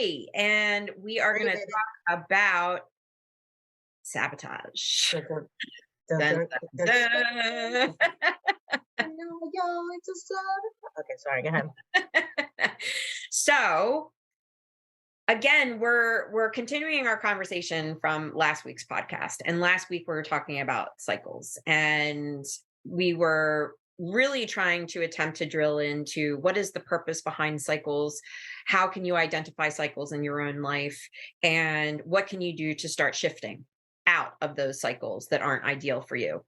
Ep3, and we are going to talk about sabotage. Dun, Dun, dun, dun, dun, dun. dun. I know, yo, it's a sabotage. Okay, sorry, go ahead. So again, we're continuing our conversation from last week's podcast. And last week we were talking about cycles, and we were really trying to attempt to drill into what is the purpose behind cycles, how can you identify cycles in your own life, and what can you do to start shifting out of those cycles that aren't ideal for you.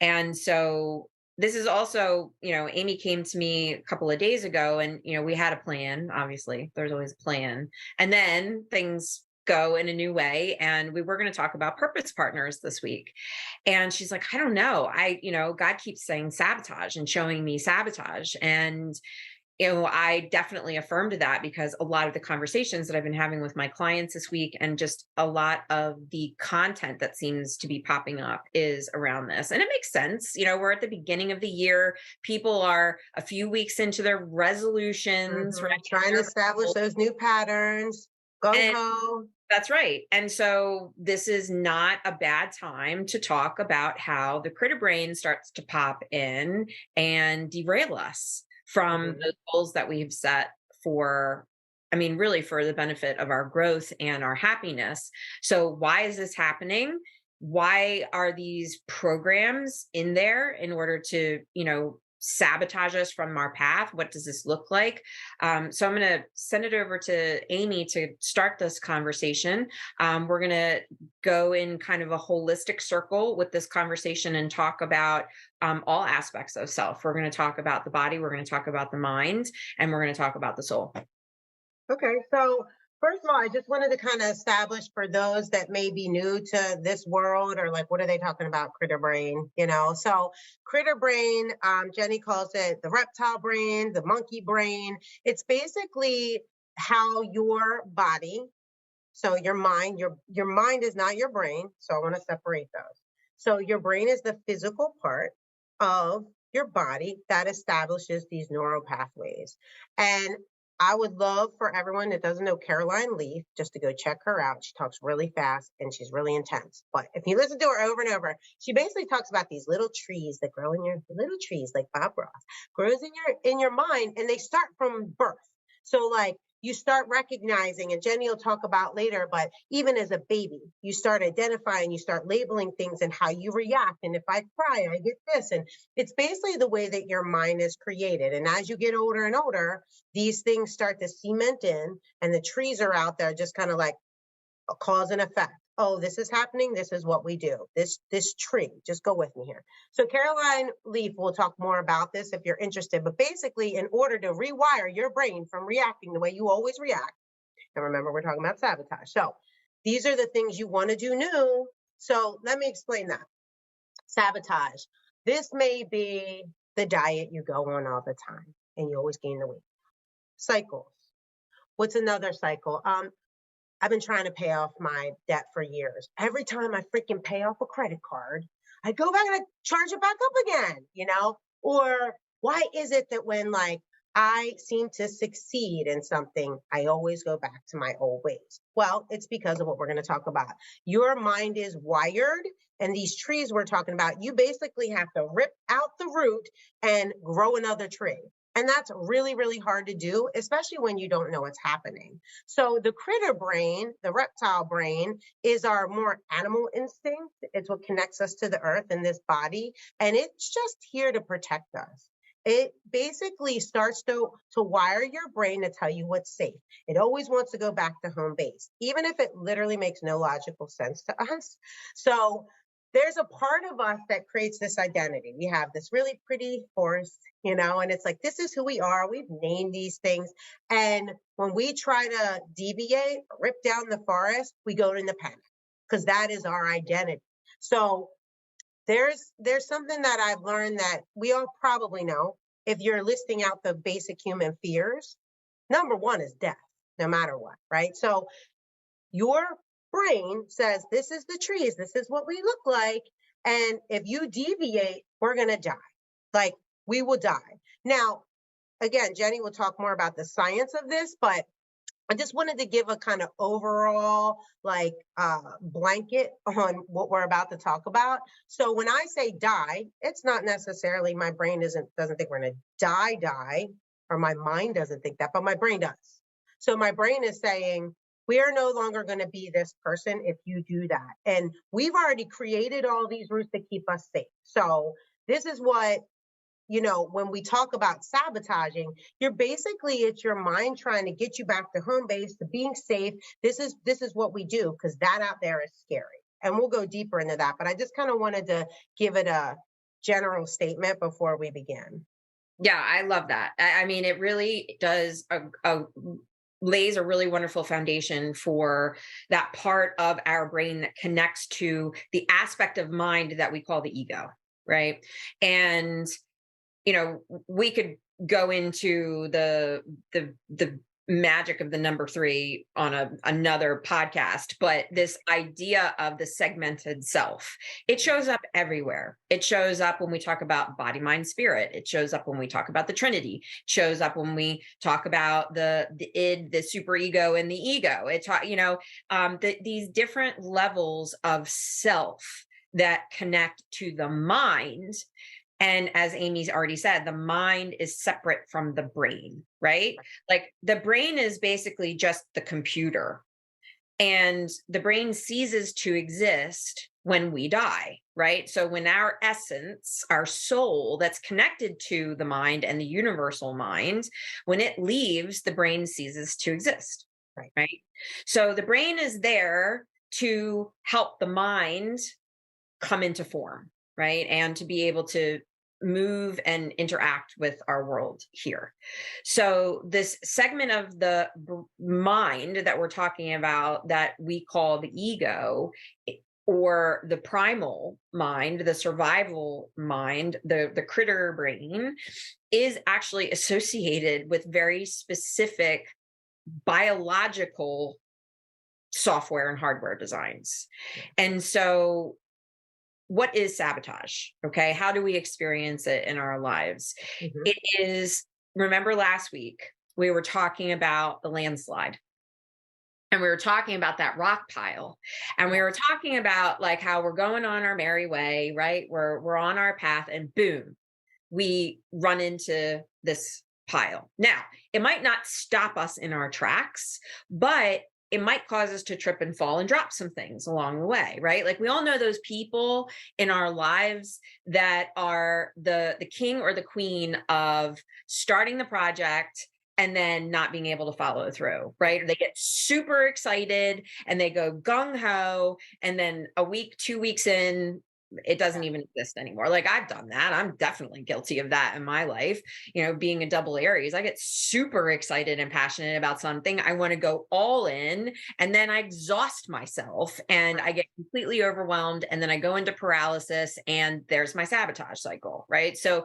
And so this is also, Amy came to me a couple of days ago, and we had a plan. Obviously there's always a plan, and then things go in a new way, and we were going to talk about purpose partners this week. And she's like, I don't know, God keeps saying sabotage and showing me sabotage. And I definitely affirmed that, because a lot of the conversations that I've been having with my clients this week, and just a lot of the content that seems to be popping up, is around this. And it makes sense. We're at the beginning of the year. People are a few weeks into their resolutions, right? Trying to establish those new patterns. Gung ho. That's right. And so this is not a bad time to talk about how the critter brain starts to pop in and derail us from the goals that we've set for, really for the benefit of our growth and our happiness. So why is this happening? Why are these programs in there in order to, sabotage us from our path? What does this look like? So I'm going to send it over to Amy to start this conversation. We're going to go in kind of a holistic circle with this conversation and talk about all aspects of self. We're going to talk about the body, we're going to talk about the mind, and we're going to talk about the soul. Okay, so first of all, I just wanted to kind of establish for those that may be new to this world, or like, what are they talking about? Critter brain, So critter brain, Jenny calls it the reptile brain, the monkey brain. It's basically how your body, so your mind, your mind is not your brain. So I want to separate those. So your brain is the physical part of your body that establishes these neural pathways. And I would love for everyone that doesn't know Caroline Leaf just to go check her out. She talks really fast and she's really intense. But if you listen to her over and over, she basically talks about these little trees that grow in your little trees, like Bob Ross, grows in your mind, and they start from birth. So like you start recognizing, and Jenny will talk about later, but even as a baby, you start identifying, you start labeling things and how you react. And if I cry, I get this. And it's basically the way that your mind is created. And as you get older and older, these things start to cement in, and the trees are out there just kind of like a cause and effect. Oh, this is happening. This is what we do. This tree, just go with me here. So Caroline Leaf will talk more about this if you're interested. But basically, in order to rewire your brain from reacting the way you always react, and remember, we're talking about sabotage. So these are the things you want to do new. So let me explain that. Sabotage. This may be the diet you go on all the time, and you always gain the weight. Cycles. What's another cycle? I've been trying to pay off my debt for years. Every time I freaking pay off a credit card, I go back and I charge it back up again, Or why is it that when like I seem to succeed in something, I always go back to my old ways? Well, it's because of what we're going to talk about. Your mind is wired, and these trees we're talking about, you basically have to rip out the root and grow another tree. And that's really, really hard to do, especially when you don't know what's happening. So the critter brain, the reptile brain, is our more animal instinct. It's what connects us to the earth and this body. And it's just here to protect us. It basically starts to wire your brain to tell you what's safe. It always wants to go back to home base, even if it literally makes no logical sense to us. So there's a part of us that creates this identity. We have this really pretty horse, and it's like, this is who we are. We've named these things. And when we try to deviate, rip down the forest, we go into panic, because that is our identity. So there's something that I've learned that we all probably know. If you're listing out the basic human fears, number one is death, no matter what, right? So your brain says, this is the trees, this is what we look like. And if you deviate, we're going to die. Like, we will die. Now, again, Jenny will talk more about the science of this, but I just wanted to give a kind of overall like blanket on what we're about to talk about. So when I say die, it's not necessarily my brain doesn't think we're going to die, or my mind doesn't think that, but my brain does. So my brain is saying we are no longer going to be this person if you do that. And we've already created all these routes to keep us safe. So this is what, when we talk about sabotaging, it's your mind trying to get you back to home base, to being safe. This is what we do because that out there is scary. And we'll go deeper into that. But I just kind of wanted to give it a general statement before we begin. Yeah, I love that. I mean, it really does lays a really wonderful foundation for that part of our brain that connects to the aspect of mind that we call the ego, right? And we could go into the magic of the number three on another podcast, but this idea of the segmented self, it shows up everywhere. It shows up when we talk about body, mind, spirit. It shows up when we talk about the Trinity. It shows up when we talk about the id, the superego, and the ego. These different levels of self that connect to the mind. And as Amy's already said, the mind is separate from the brain, right? Like the brain is basically just the computer, and the brain ceases to exist when we die, right? So when our essence, our soul that's connected to the mind and the universal mind, when it leaves, the brain ceases to exist, right? So the brain is there to help the mind come into form, right? And to be able to move and interact with our world here. So this segment of the mind that we're talking about that we call the ego, or the primal mind, the survival mind, the critter brain, is actually associated with very specific biological software and hardware designs. And so what is sabotage? Okay. How do we experience it in our lives? Mhm. It is, remember last week, we were talking about the landslide, and we were talking about that rock pile, and we were talking about like how we're going on our merry way, right? We're on our path, and boom, we run into this pile. Now, it might not stop us in our tracks, but it might cause us to trip and fall and drop some things along the way, right? Like we all know those people in our lives that are the king or the queen of starting the project and then not being able to follow through, right? They get super excited and they go gung ho, and then a week, 2 weeks in, it doesn't even exist anymore. Like I've done that. I'm definitely guilty of that in my life. Being a double Aries, I get super excited and passionate about something. I want to go all in, and then I exhaust myself and I get completely overwhelmed, and then I go into paralysis, and there's my sabotage cycle, right? So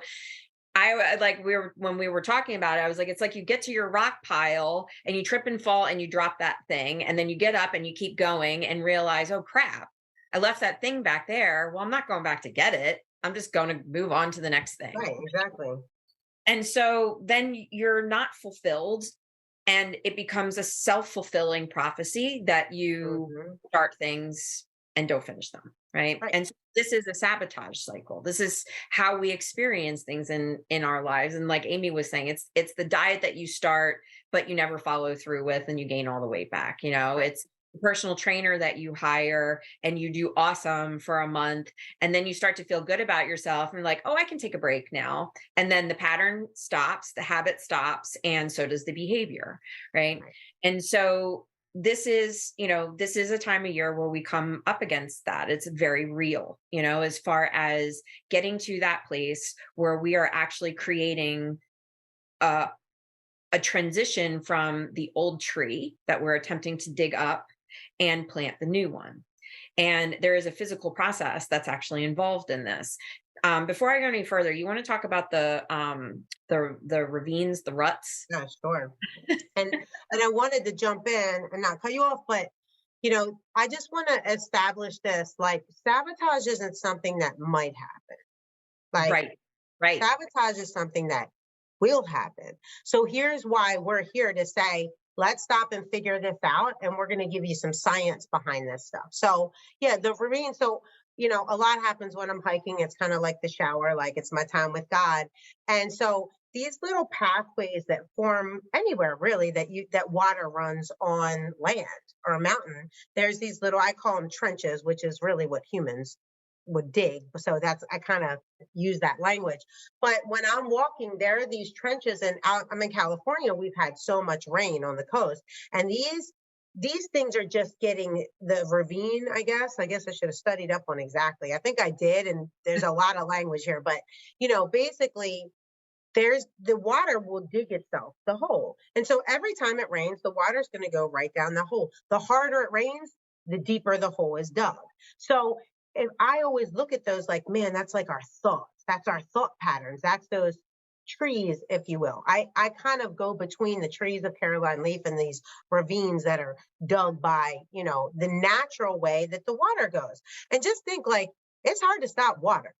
when we were talking about it, I was like, it's like you get to your rock pile and you trip and fall and you drop that thing, and then you get up and you keep going and realize, oh crap, I left that thing back there. Well, I'm not going back to get it. I'm just going to move on to the next thing. Right, exactly. And so then you're not fulfilled, and it becomes a self-fulfilling prophecy that you start things and don't finish them, right? And so this is a sabotage cycle. This is how we experience things in our lives. And like Amy was saying, it's the diet that you start but you never follow through with, and you gain all the weight back. It's the personal trainer that you hire and you do awesome for a month, and then you start to feel good about yourself and like, oh, I can take a break now. And then the pattern stops, the habit stops, and so does the behavior, right? And so this is a time of year where we come up against that. It's very real, as far as getting to that place where we are actually creating a transition from the old tree that we're attempting to dig up and plant the new one. And there is a physical process that's actually involved in this. Before I go any further, you want to talk about the ravines, the ruts? Yeah, sure. and I wanted to jump in and not cut you off, but I just want to establish this: like sabotage isn't something that might happen. Like Right. sabotage is something that will happen. So here's why we're here to say let's stop and figure this out. And we're going to give you some science behind this stuff. So, yeah, the ravine. So, a lot happens when I'm hiking. It's kind of like the shower, like it's my time with God. And so, these little pathways that form anywhere really that water runs on land or a mountain, there's these little, I call them trenches, which is really what humans would dig. So that's, I kind of use that language. But when I'm walking, there are these trenches, and I'm in California. We've had so much rain on the coast, and these things are just getting the ravine. I guess I should have studied up on exactly. I think I did, and there's a lot of language here, but basically there's the water will dig itself the hole, and so every time it rains, the water's going to go right down the hole. The harder it rains, the deeper the hole is dug. So if I always look at those like, man, that's like our thoughts, that's our thought patterns, that's those trees, if you will. I kind of go between the trees of Caroline Leaf and these ravines that are dug by the natural way that the water goes. And just think, like, it's hard to stop water.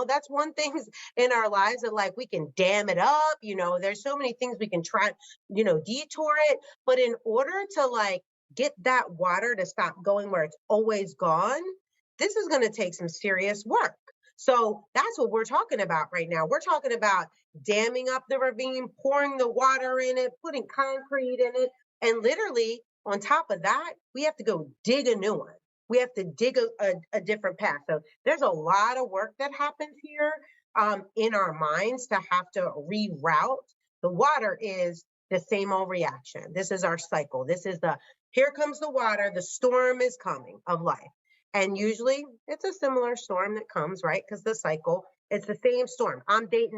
That's one thing in our lives that, like, we can dam it up. There's so many things we can try, detour it. But in order to, like, get that water to stop going where it's always gone, this is going to take some serious work. So that's what we're talking about right now. We're talking about damming up the ravine, pouring the water in it, putting concrete in it. And literally, on top of that, we have to go dig a new one. We have to dig a different path. So there's a lot of work that happens here in our minds to have to reroute. The water is the same old reaction. This is our cycle. This is here comes the water, the storm is coming of life. And usually it's a similar storm that comes, right? Because the cycle, it's the same storm. I've been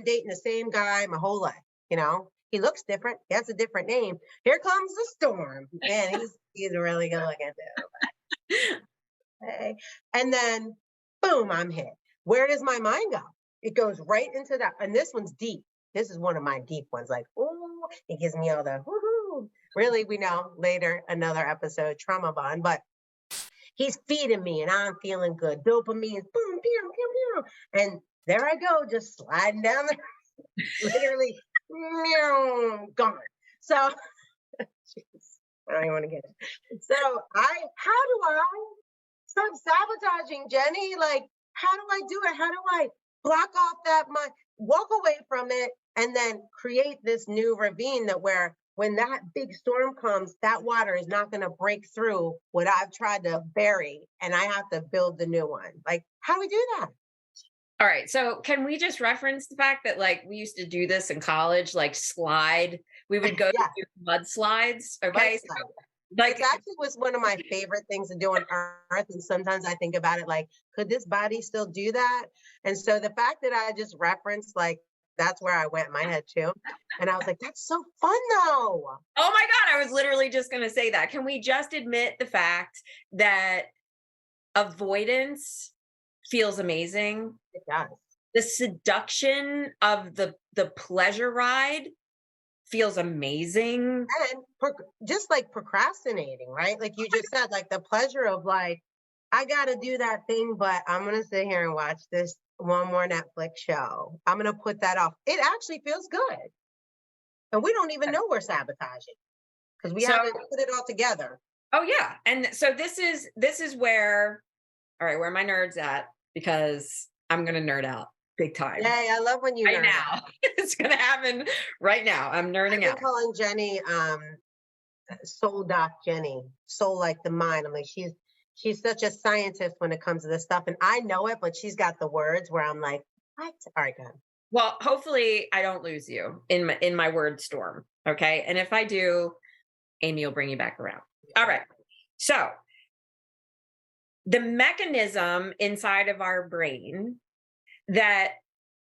dating the same guy my whole life. He looks different. He has a different name. Here comes the storm. Man, he's really good looking too. Okay. And then boom, I'm hit. Where does my mind go? It goes right into that. And this one's deep. This is one of my deep ones. Like, ooh, it gives me all the woohoo. Really, we know later, another episode, trauma bond, but he's feeding me and I'm feeling good. Dopamine is boom, pew, pew, pew. And there I go, just sliding down there, literally gone. So, I don't even want to get it. So how do I stop sabotaging, Jenny? Like, how do I do it? How do I block off that mind, walk away from it, and then create this new ravine that where when that big storm comes, that water is not going to break through what I've tried to bury, and I have to build the new one. Like, how do we do that? All right. So can we just reference the fact that, like, we used to do this in college, like slide, we would go Yeah. do mudslides. Okay. So, like, It actually was one of my favorite things to do on earth. And sometimes I think about it like, could this body still do that? And so the fact that I just referenced, like, that's where I went in my head too. And I was like, that's so fun though. oh my God, I was literally just going to say that. Can we just admit the fact that avoidance feels amazing? It does. The seduction of the pleasure ride feels amazing. And just like procrastinating, right? Like you just said, like the pleasure of like, I got to do that thing, but I'm going to sit here and watch this one more Netflix show. I'm going to put that off. It actually feels good. And we don't even know we're sabotaging because we haven't put it all together. Oh yeah. And so this is where, all right, where are my nerds at? Because I'm going to nerd out big time. Yay, I love when you right nerd now. out. It's going to happen right now. I'm nerding out. I'm calling Jenny soul doc Jenny, soul like the mind. I'm like, she's such a scientist when it comes to this stuff. And I know it, but she's got the words where I'm like, what? All right, go ahead. Well, hopefully I don't lose you in my word storm. Okay. And if I do, Amy will bring you back around. All right. So the mechanism inside of our brain that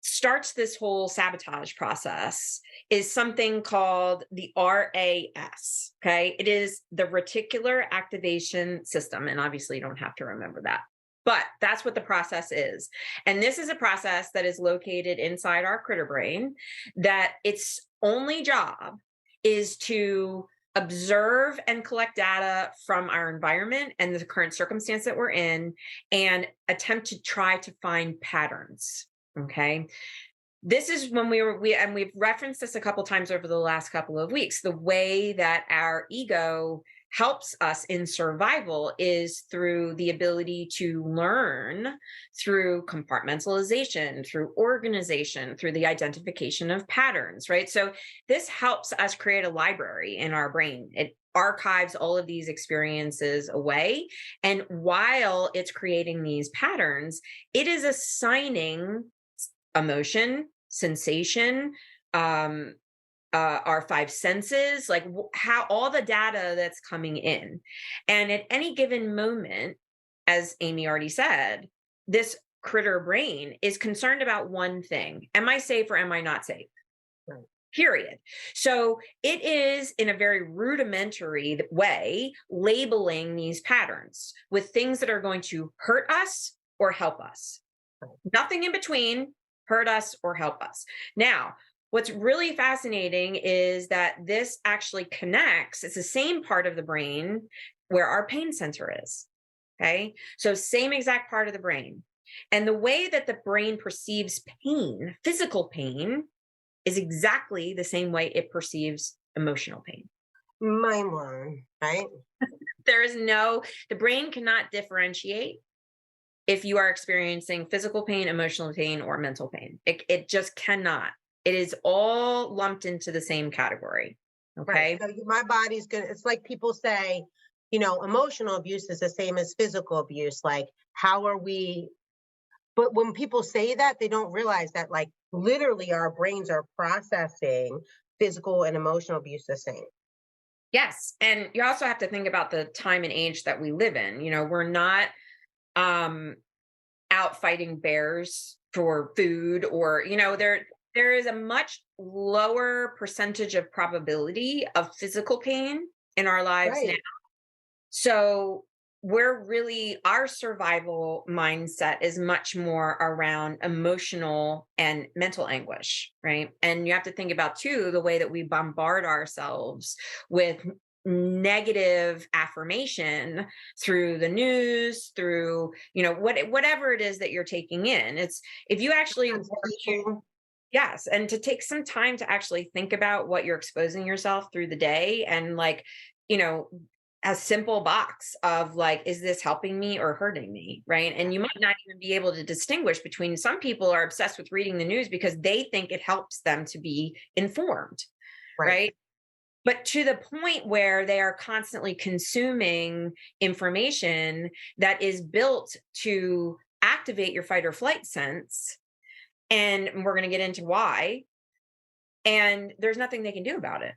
starts this whole sabotage process is something called the RAS. Okay. It is the reticular activation system. And obviously you don't have to remember that, but that's what the process is. And this is a process that is located inside our critter brain that its only job is to observe and collect data from our environment and the current circumstance that we're in and attempt to try to find patterns. Okay. this is when and we've referenced this a couple times over the last couple of weeks. The way that our ego helps us in survival is through the ability to learn through compartmentalization, through organization, through the identification of patterns, right? So this helps us create a library in our brain. It archives all of these experiences away. And while it's creating these patterns, it is assigning emotion, sensation, our five senses, like how all the data that's coming in. And at any given moment, as Amy already said, this critter brain is concerned about one thing: am I safe or am I not safe? Right. Period. So it is, in a very rudimentary way, labeling these patterns with things that are going to hurt us or help us. Right. Nothing in between: hurt us or help us. Now, what's really fascinating is that this actually connects. It's the same part of the brain where our pain center is. Okay. So, same exact part of the brain. And the way that the brain perceives pain, physical pain, is exactly the same way it perceives emotional pain. Mind blown, right? The brain cannot differentiate if you are experiencing physical pain, emotional pain, or mental pain. It just cannot. It is all lumped into the same category. Okay. Right. So my body's it's like people say, emotional abuse is the same as physical abuse. Like, how are we? But when people say that, they don't realize that, like, literally our brains are processing physical and emotional abuse the same. Yes. And you also have to think about the time and age that we live in. We're not out fighting bears for food, or there is a much lower percentage of probability of physical pain in our lives now. Right. So our survival mindset is much more around emotional and mental anguish, right? And you have to think about too the way that we bombard ourselves with negative affirmation through the news, through whatever it is that you're taking in. It's if you actually yes, and to take some time to actually think about what you're exposing yourself through the day, and a simple box of like, is this helping me or hurting me, right? And you might not even be able to distinguish between. Some people are obsessed with reading the news because they think it helps them to be informed, right? But to the point where they are constantly consuming information that is built to activate your fight or flight sense, and we're going to get into why, and there's nothing they can do about it.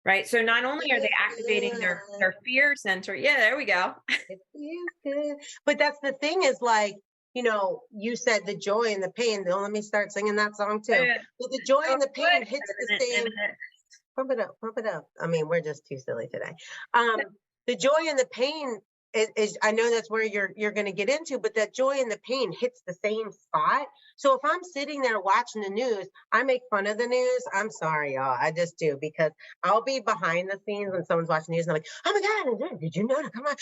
Right. So not only are they activating their fear center. Yeah, there we go. It feels good. But that's the thing is, like, you said the joy and the pain. Don't let me start singing that song too. But the joy and the pain hits the same. Pump it up, pump it up. I mean, we're just too silly today. The joy and the pain is I know that's where you're going to get into, but that joy and the pain hits the same spot. So if I'm sitting there watching the news, I make fun of the news. I'm sorry, y'all. I just do, because I'll be behind the scenes when someone's watching the news and I'm like, oh my God, did you know? Come on.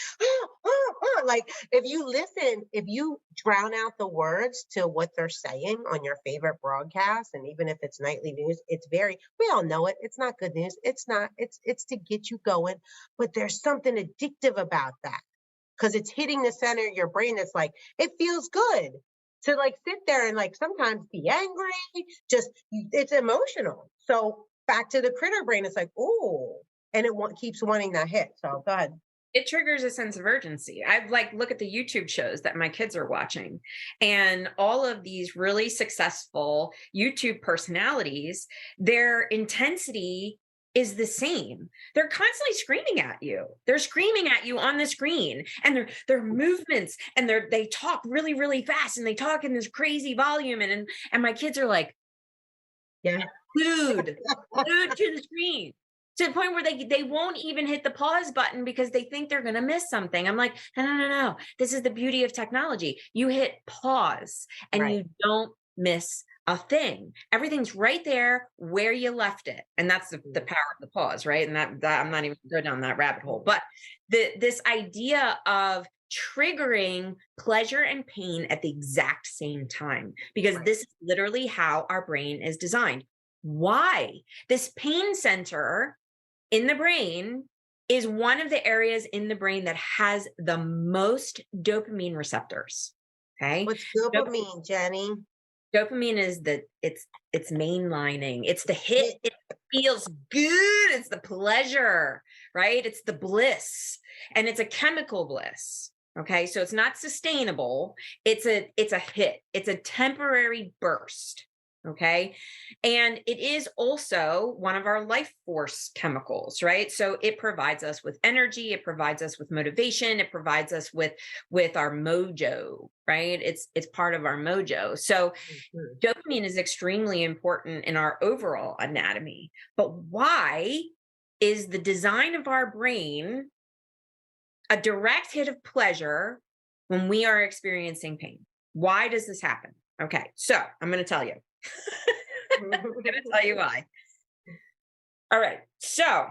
Like, if you drown out the words to what they're saying on your favorite broadcast, and even if it's nightly news, we all know it. It's not good news. It's not, it's to get you going. But there's something addictive about that, because it's hitting the center of your brain. That's like, it feels good to like sit there and like sometimes be angry. It's emotional. So back to the critter brain, it's like, oh, and it keeps wanting that hit. So go ahead. It triggers a sense of urgency. I've look at the YouTube shows that my kids are watching, and all of these really successful YouTube personalities, their intensity is the same. They're constantly screaming at you. They're screaming at you on the screen, and their movements, and they talk really, really fast, and they talk in this crazy volume. And my kids are like, yeah, glued to the screen, to the point where they won't even hit the pause button because they think they're going to miss something. I'm like, no. This is the beauty of technology. You hit pause and you don't miss a thing. Everything's right there where you left it. And that's the power of the pause, right? And that I'm not even going down that rabbit hole. But this idea of triggering pleasure and pain at the exact same time, because Right. this is literally how our brain is designed. Why? This pain center in the brain is one of the areas in the brain that has the most dopamine receptors. Okay. What's Dop- dopamine, Jenny? Dopamine is it's mainlining. It's the hit. It, It feels good. It's the pleasure, right? It's the bliss. And it's a chemical bliss. Okay. So it's not sustainable. It's a hit. It's a temporary burst. Okay. And it is also one of our life force chemicals, right? So it provides us with energy, it provides us with motivation, it provides us with our mojo, right? It's part of our mojo. So Mhm. dopamine is extremely important in our overall anatomy. But why is the design of our brain a direct hit of pleasure when we are experiencing pain? Why does this happen? Okay, so I'm going to tell you. I'm going to tell you why. All right. So,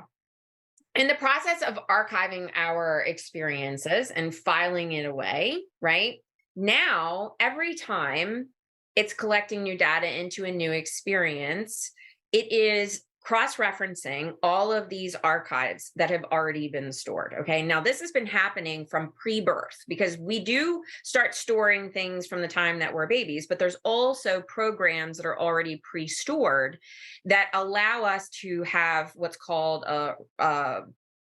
in the process of archiving our experiences and filing it away, right? Now, every time it's collecting new data into a new experience, it is cross referencing all of these archives that have already been stored. Okay. Now, this has been happening from pre birth, because we do start storing things from the time that we're babies, but there's also programs that are already pre stored that allow us to have what's called a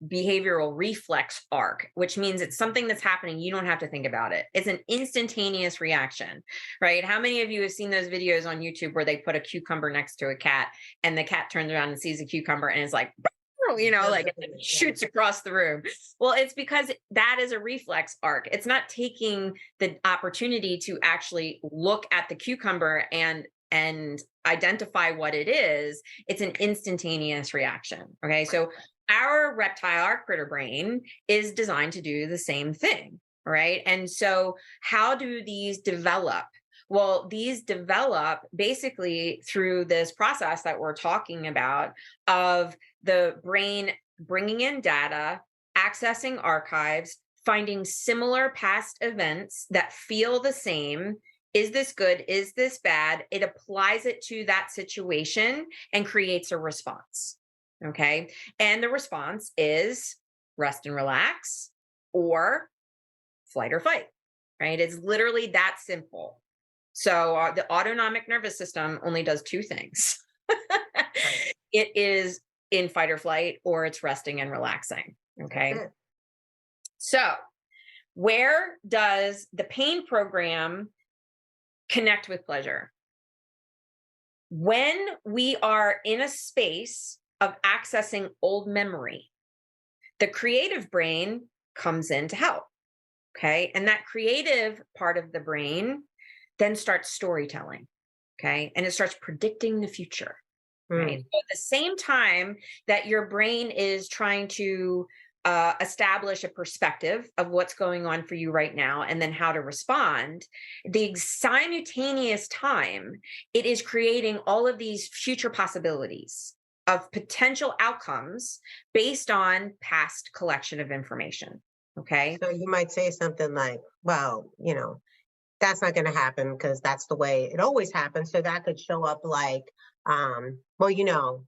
behavioral reflex arc, which means it's something that's happening. You don't have to think about it. It's an instantaneous reaction, right? How many of you have seen those videos on YouTube where they put a cucumber next to a cat and the cat turns around and sees a cucumber and is like, like it shoots across the room? Well, it's because that is a reflex arc. It's not taking the opportunity to actually look at the cucumber and identify what it is. It's an instantaneous reaction. Okay. So our reptile, our critter brain is designed to do the same thing. Right. And so how do these develop? Well, these develop basically through this process that we're talking about of the brain bringing in data, accessing archives, finding similar past events that feel the same. Is this good? Is this bad? It applies it to that situation and creates a response. Okay. And the response is rest and relax or flight or fight, right? It's literally that simple. So the autonomic nervous system only does two things. Right. It is in fight or flight, or it's resting and relaxing. That's Okay. it. So where does the pain program connect with pleasure? When we are in a space of accessing old memory, the creative brain comes in to help. Okay. And that creative part of the brain then starts storytelling. Okay. And it starts predicting the future. Right. Mm. So at the same time that your brain is trying to establish a perspective of what's going on for you right now and then how to respond, the simultaneous time, it is creating all of these future possibilities of potential outcomes based on past collection of information. Okay. So you might say something like, well, that's not going to happen because that's the way it always happens. So that could show up like, well,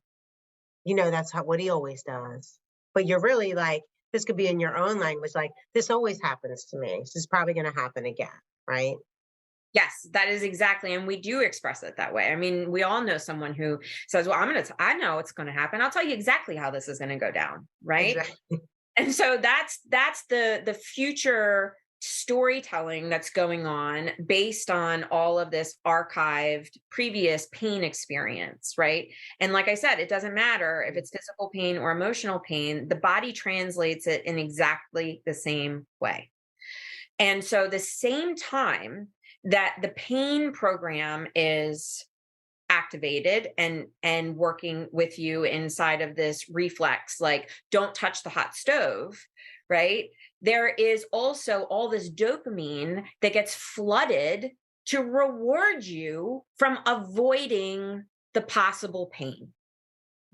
that's what he always does. But you're really like, this could be in your own language, like, this always happens to me. This is probably going to happen again, right? Yes, that is exactly. And we do express it that way. I mean, we all know someone who says, well, I know it's going to happen. I'll tell you exactly how this is going to go down. Right. Exactly. And so that's the future storytelling that's going on based on all of this archived previous pain experience, right? And like I said, it doesn't matter if it's physical pain or emotional pain, the body translates it in exactly the same way. And so the same time that the pain program is activated and working with you inside of this reflex, like don't touch the hot stove, right? There is also all this dopamine that gets flooded to reward you from avoiding the possible pain.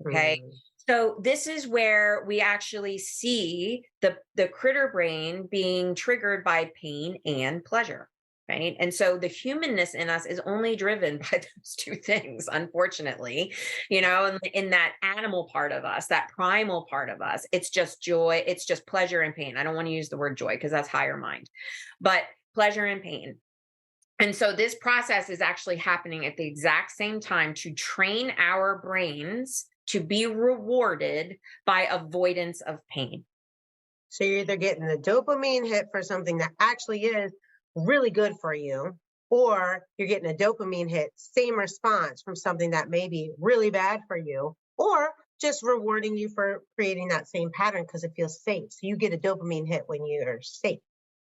Okay. Mm. So this is where we actually see the critter brain being triggered by pain and pleasure, right? And so the humanness in us is only driven by those two things, unfortunately. And in that animal part of us, that primal part of us, it's just joy, it's just pleasure and pain. I don't want to use the word joy because that's higher mind, but pleasure and pain. And so this process is actually happening at the exact same time to train our brains to be rewarded by avoidance of pain. So you're either getting the dopamine hit for something that actually is really good for you, or you're getting a dopamine hit, same response from something that may be really bad for you, or just rewarding you for creating that same pattern because it feels safe. So you get a dopamine hit when you're safe,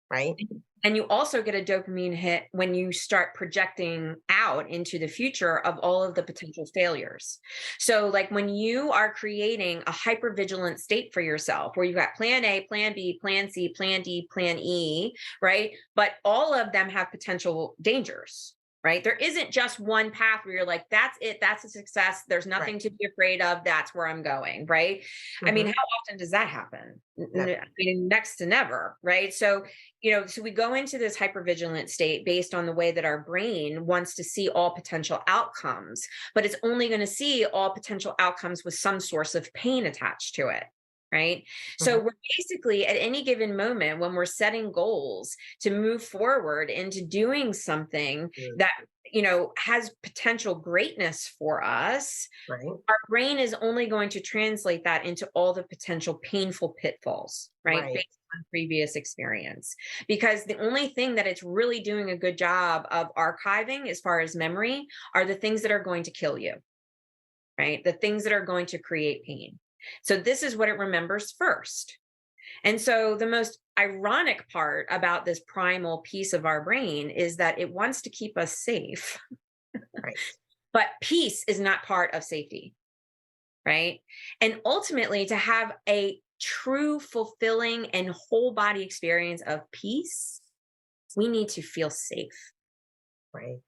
right? And you also get a dopamine hit when you start projecting out into the future of all of the potential failures. So, like when you are creating a hypervigilant state for yourself, where you've got plan A, plan B, plan C, plan D, plan E, right? But all of them have potential dangers. Right. There isn't just one path where you're like, that's it. That's a success. There's nothing Right. to be afraid of. That's where I'm going. Right. I mean, Hmm. how often does that happen? Never. I mean, next to never. Right. So, so we go into this hypervigilant state based on the way that our brain wants to see all potential outcomes, but it's only going to see all potential outcomes with some source of pain attached to it. Right. So Hmm. we're basically at any given moment when we're setting goals to move forward into doing something that, has potential greatness for us, Right. our brain is only going to translate that into all the potential painful pitfalls, right? Right. Based on previous experience. Because the only thing that it's really doing a good job of archiving as far as memory are the things that are going to kill you, right? The things that are going to create pain. So this is what it remembers first. And so the most ironic part about this primal piece of our brain is that it wants to keep us safe, Right. but peace is not part of safety. Right. And ultimately, to have a true, fulfilling, and whole body experience of peace, we need to feel safe. Right.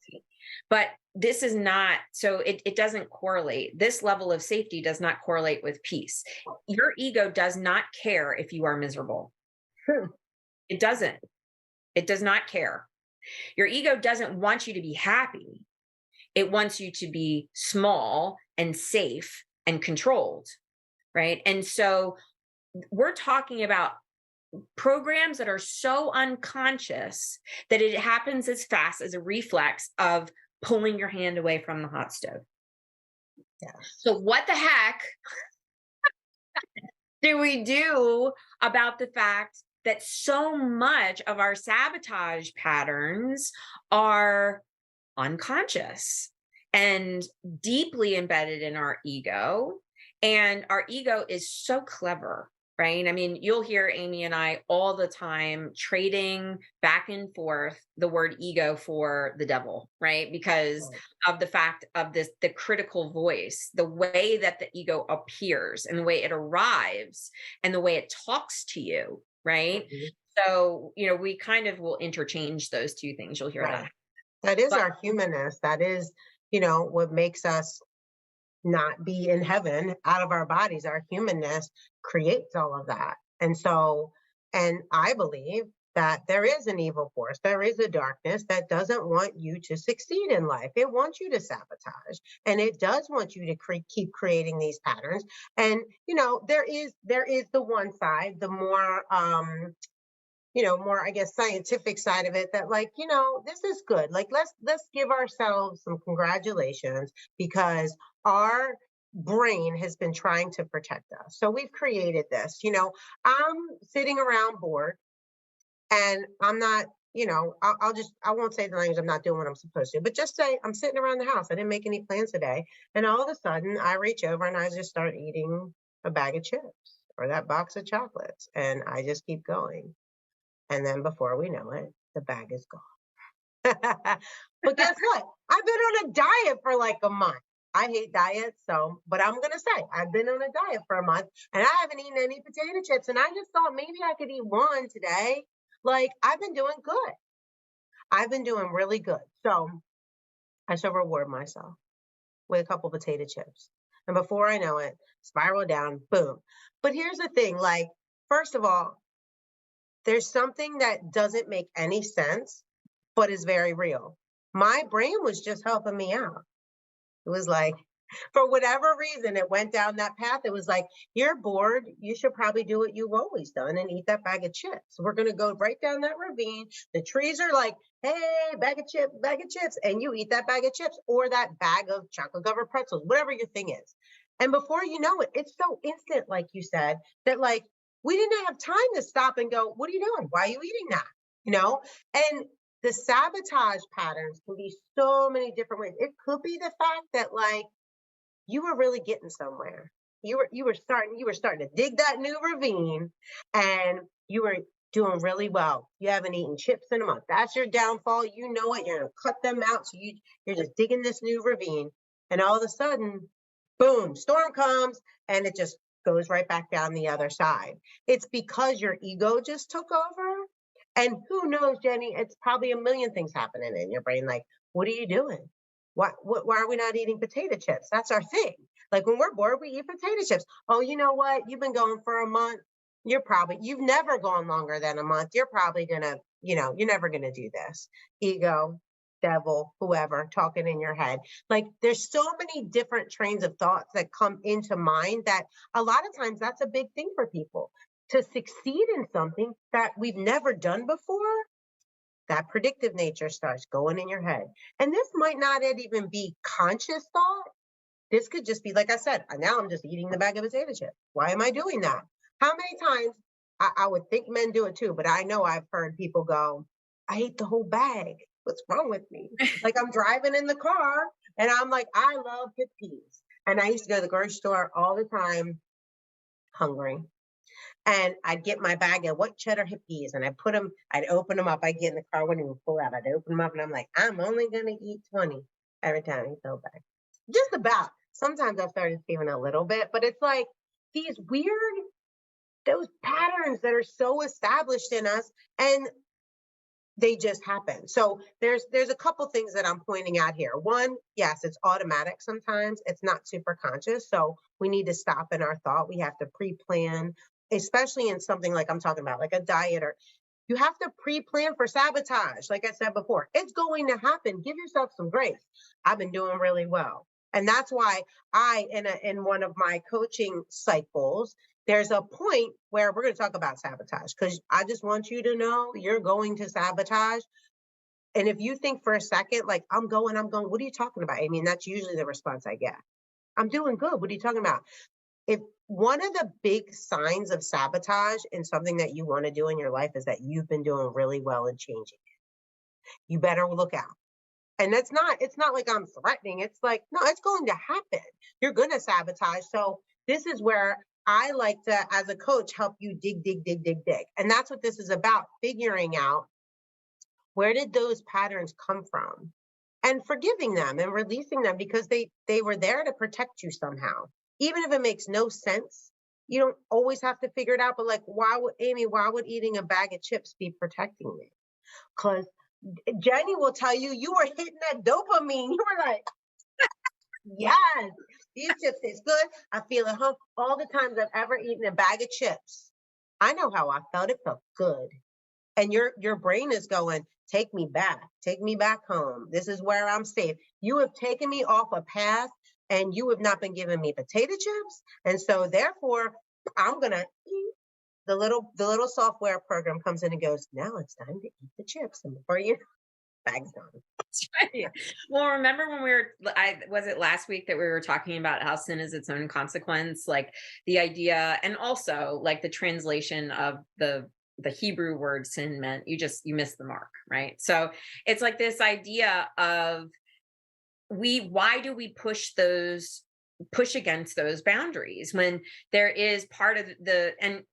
But this is not, so it doesn't correlate. This level of safety does not correlate with peace. Your ego does not care if you are miserable. Hmm. It doesn't. It does not care. Your ego doesn't want you to be happy. It wants you to be small and safe and controlled. Right. And so we're talking about programs that are so unconscious that it happens as fast as a reflex of pulling your hand away from the hot stove. Yes. So, what the heck do we do about the fact that so much of our sabotage patterns are unconscious and deeply embedded in our ego? And our ego is so clever, right? I mean, you'll hear Amy and I all the time trading back and forth the word ego for the devil, right? Because Right. of the fact of this, the critical voice, the way that the ego appears and the way it arrives and the way it talks to you, right? Mhm. So, we kind of will interchange those two things. You'll hear Right. that. That is But our humanness. That is, what makes us not be in heaven out of our bodies. Our humanness creates all of that. And so, and I believe that there is an evil force, there is a darkness that doesn't want you to succeed in life. It wants you to sabotage, and it does want you to keep creating these patterns. And there is the one side, the more more, I guess, scientific side of it, that, like, this is good. Like, let's give ourselves some congratulations because our brain has been trying to protect us. So we've created this. I'm sitting around bored, and I'm not, I won't say the language, I'm not doing what I'm supposed to, but just say I'm sitting around the house. I didn't make any plans today. And all of a sudden I reach over and I just start eating a bag of chips or that box of chocolates. And I just keep going. And then before we know it, the bag is gone. But guess what? I've been on a diet for like a month. I hate diets, but I'm going to say I've been on a diet for a month and I haven't eaten any potato chips. And I just thought maybe I could eat one today. Like, I've been doing good. I've been doing really good. So I should reward myself with a couple potato chips. And before I know it, spiral down, boom. But here's the thing, like, first of all, there's something that doesn't make any sense, but is very real. My brain was just helping me out. It was like, for whatever reason, it went down that path. It was like, you're bored. You should probably do what you've always done and eat that bag of chips. We're going to go right down that ravine. The trees are like, hey, bag of chips. And you eat that bag of chips or that bag of chocolate covered pretzels, whatever your thing is. And before you know it, it's so instant, like you said, that like we didn't have time to stop and go, what are you doing? Why are you eating that? You know? And the sabotage patterns can be so many different ways. It could be the fact that like you were really getting somewhere. You were starting to dig that new ravine and you were doing really well. You haven't eaten chips in a month. That's your downfall. You know it. You're gonna cut them out. So you're just digging this new ravine. And all of a sudden, boom, storm comes and it just goes right back down the other side. It's because your ego just took over. And who knows, Jenny, it's probably a million things happening in your brain. Like, what are you doing? Why are we not eating potato chips? That's our thing. Like when we're bored, we eat potato chips. Oh, you know what? You've been going for a month. You've never gone longer than a month. You're probably gonna, you're never gonna do this. Ego, devil, whoever talking in your head. Like there's so many different trains of thoughts that come into mind that a lot of times that's a big thing for people to succeed in something that we've never done before. That predictive nature starts going in your head. And this might not even be conscious thought. This could just be, like I said, now I'm just eating the bag of potato chips. Why am I doing that? How many times, I would think men do it too, but I know I've heard people go, I ate the whole bag. What's wrong with me? Like I'm driving in the car and I'm like, I love hip peas. And I used to go to the grocery store all the time, hungry. And I'd get my bag of white cheddar hippies and I'd open them up. I'd get in the car, wouldn't even pull out. I'd open them up and I'm like, I'm only going to eat 20 every time I go back. Just about. Sometimes I started feeling a little bit, but it's like these those patterns that are so established in us and they just happen. So there's a couple things that I'm pointing out here. One, yes, it's automatic sometimes. It's not super conscious. So we need to stop in our thought. We have to pre-plan, especially in something like I'm talking about, like a diet or you have to pre-plan for sabotage. Like I said before, it's going to happen. Give yourself some grace. I've been doing really well. And that's why in one of my coaching cycles, there's a point where we're going to talk about sabotage because I just want you to know you're going to sabotage. And if you think for a second, like, I'm going, what are you talking about? I mean, that's usually the response I get. I'm doing good. What are you talking about? If one of the big signs of sabotage in something that you want to do in your life is that you've been doing really well in changing it, you better look out. And it's not like I'm threatening. It's like, no, it's going to happen. You're going to sabotage. So this is where I like to, as a coach, help you dig, dig, dig, dig, dig. And that's what this is about, figuring out where did those patterns come from and forgiving them and releasing them because they were there to protect you somehow. Even if it makes no sense, you don't always have to figure it out. But like, why would eating a bag of chips be protecting me? Because Jenny will tell you, you were hitting that dopamine. You were like, yes, these chips taste good. I feel at home. All the times I've ever eaten a bag of chips, I know how I felt. It felt good. And your brain is going, take me back home. This is where I'm safe. You have taken me off a path and you have not been giving me potato chips. And so therefore, I'm gonna eat. The little software program comes in and goes, now it's time to eat the chips. And before you bag's done. That's right. Well, remember when was it last week that we were talking about how sin is its own consequence? Like the idea, and also like the translation of the Hebrew word sin meant you missed the mark, right? So it's like this idea of why do we push against those boundaries when there is part of and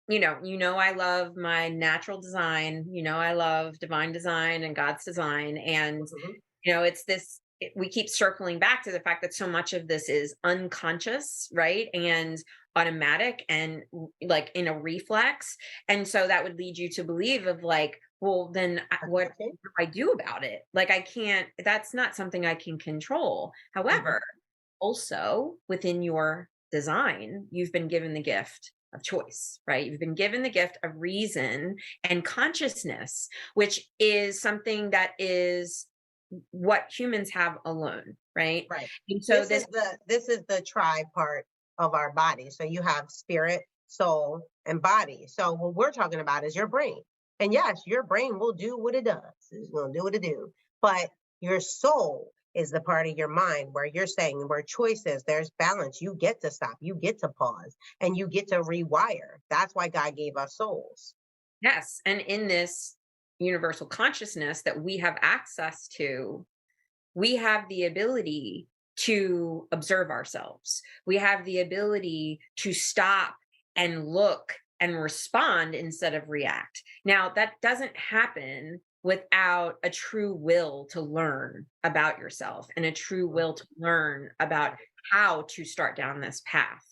I love my natural design, I love divine design and God's design. And, Mhm. we keep circling back to the fact that so much of this is unconscious, right? And automatic and like in a reflex. And so that would lead you to believe of like, well, then what Okay. do I do about it? Like, that's not something I can control. Mhm. However, also within your design, you've been given the gift of choice, right? You've been given the gift of reason and consciousness, which is something that is what humans have alone, right? Right. And so This is the tribe part of our body. So you have spirit, soul, and body. So what we're talking about is your brain. And yes, your brain will do what it does. It's going to do what it do. But your soul is the part of your mind where you're saying where choices, there's balance. You get to stop, you get to pause, and you get to rewire. That's why God gave us souls. yes, and in this universal consciousness that we have access to, we have the ability to observe ourselves. We have the ability to stop and look and respond instead of react. Now, that doesn't happen without a true will to learn about yourself and a true will to learn about how to start down this path.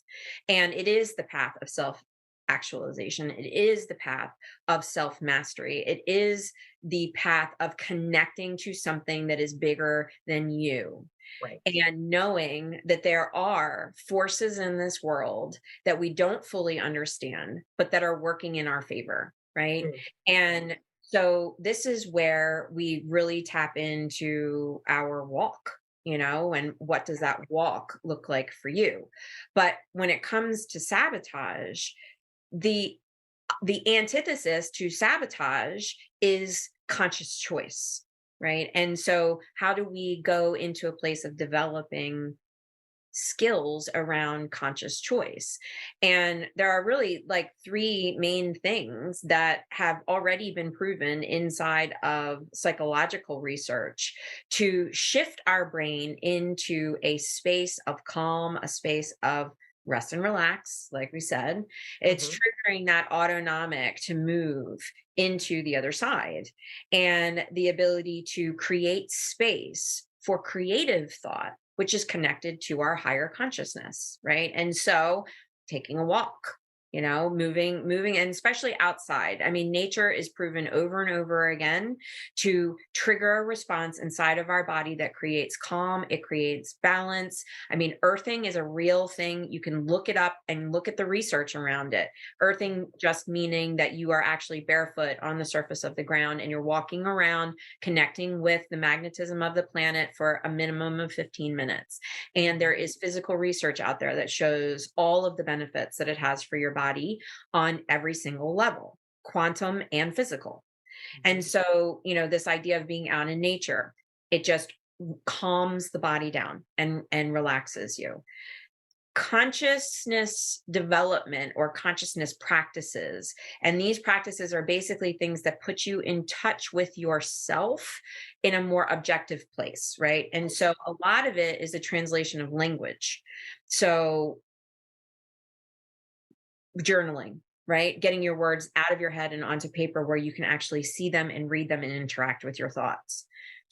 And it is the path of self actualization. It is the path of self mastery. It is the path of connecting to something that is bigger than you Right. and knowing that there are forces in this world that we don't fully understand, but that are working in our favor, right? Mm. And so this is where we really tap into our walk, and what does that walk look like for you? But when it comes to sabotage, the the antithesis to sabotage is conscious choice, right? And so how do we go into a place of developing skills around conscious choice? And there are really like three main things that have already been proven inside of psychological research to shift our brain into a space of calm, a space of rest and relax, like we said. It's Hmm. triggering that autonomic to move into the other side, and the ability to create space for creative thought, which is connected to our higher consciousness, right? And so taking a walk, moving, and especially outside. I mean, nature is proven over and over again to trigger a response inside of our body that creates calm, it creates balance. I mean, earthing is a real thing. You can look it up and look at the research around it. Earthing just meaning that you are actually barefoot on the surface of the ground and you're walking around connecting with the magnetism of the planet for a minimum of 15 minutes. And there is physical research out there that shows all of the benefits that it has for your body on every single level, quantum and physical. And so, this idea of being out in nature, it just calms the body down and relaxes you. Consciousness development or consciousness practices, and these practices are basically things that put you in touch with yourself in a more objective place, right? And so a lot of it is a translation of language. So journaling, right? Getting your words out of your head and onto paper where you can actually see them and read them and interact with your thoughts.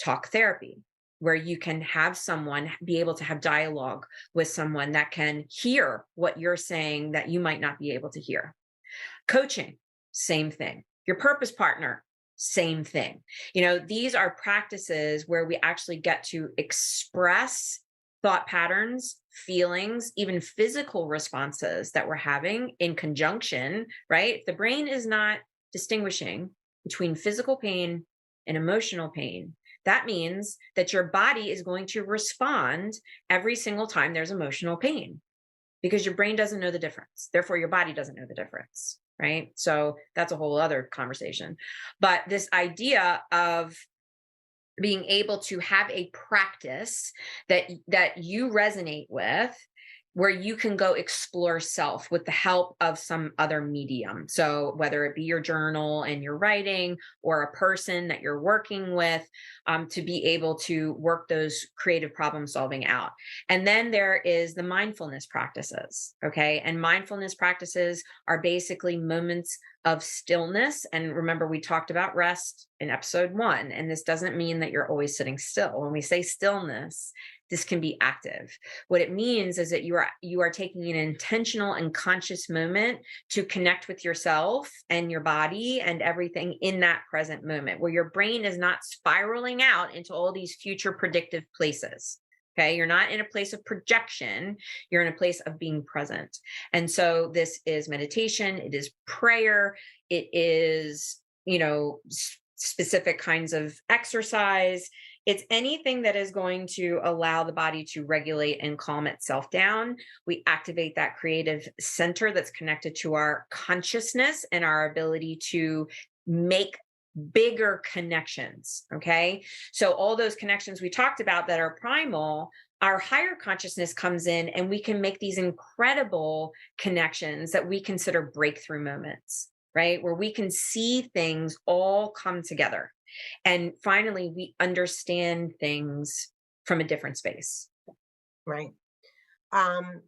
Talk therapy, where you can have someone be able to have dialogue with someone that can hear what you're saying that you might not be able to hear. Coaching, same thing. Your purpose partner, same thing. These are practices where we actually get to express thought patterns, feelings, even physical responses that we're having in conjunction, right? If the brain is not distinguishing between physical pain and emotional pain, that means that your body is going to respond every single time there's emotional pain because your brain doesn't know the difference. Therefore, your body doesn't know the difference, right? So that's a whole other conversation. But this idea of being able to have a practice that you resonate with, where you can go explore self with the help of some other medium. So whether it be your journal and your writing or a person that you're working with, to be able to work those creative problem solving out. And then there is the mindfulness practices. Okay. And mindfulness practices are basically moments of stillness. And remember, we talked about rest in episode 1. And this doesn't mean that you're always sitting still. When we say stillness, this can be active. What it means is that you are taking an intentional and conscious moment to connect with yourself and your body and everything in that present moment, where your brain is not spiraling out into all these future predictive places. Okay. You're not in a place of projection. You're in a place of being present. And so this is meditation. It is prayer. It is, specific kinds of exercise. It's anything that is going to allow the body to regulate and calm itself down. We activate that creative center that's connected to our consciousness and our ability to make bigger connections. Okay. So, all those connections we talked about that are primal, our higher consciousness comes in and we can make these incredible connections that we consider breakthrough moments, right? Where we can see things all come together. And finally, we understand things from a different space. Right. Um,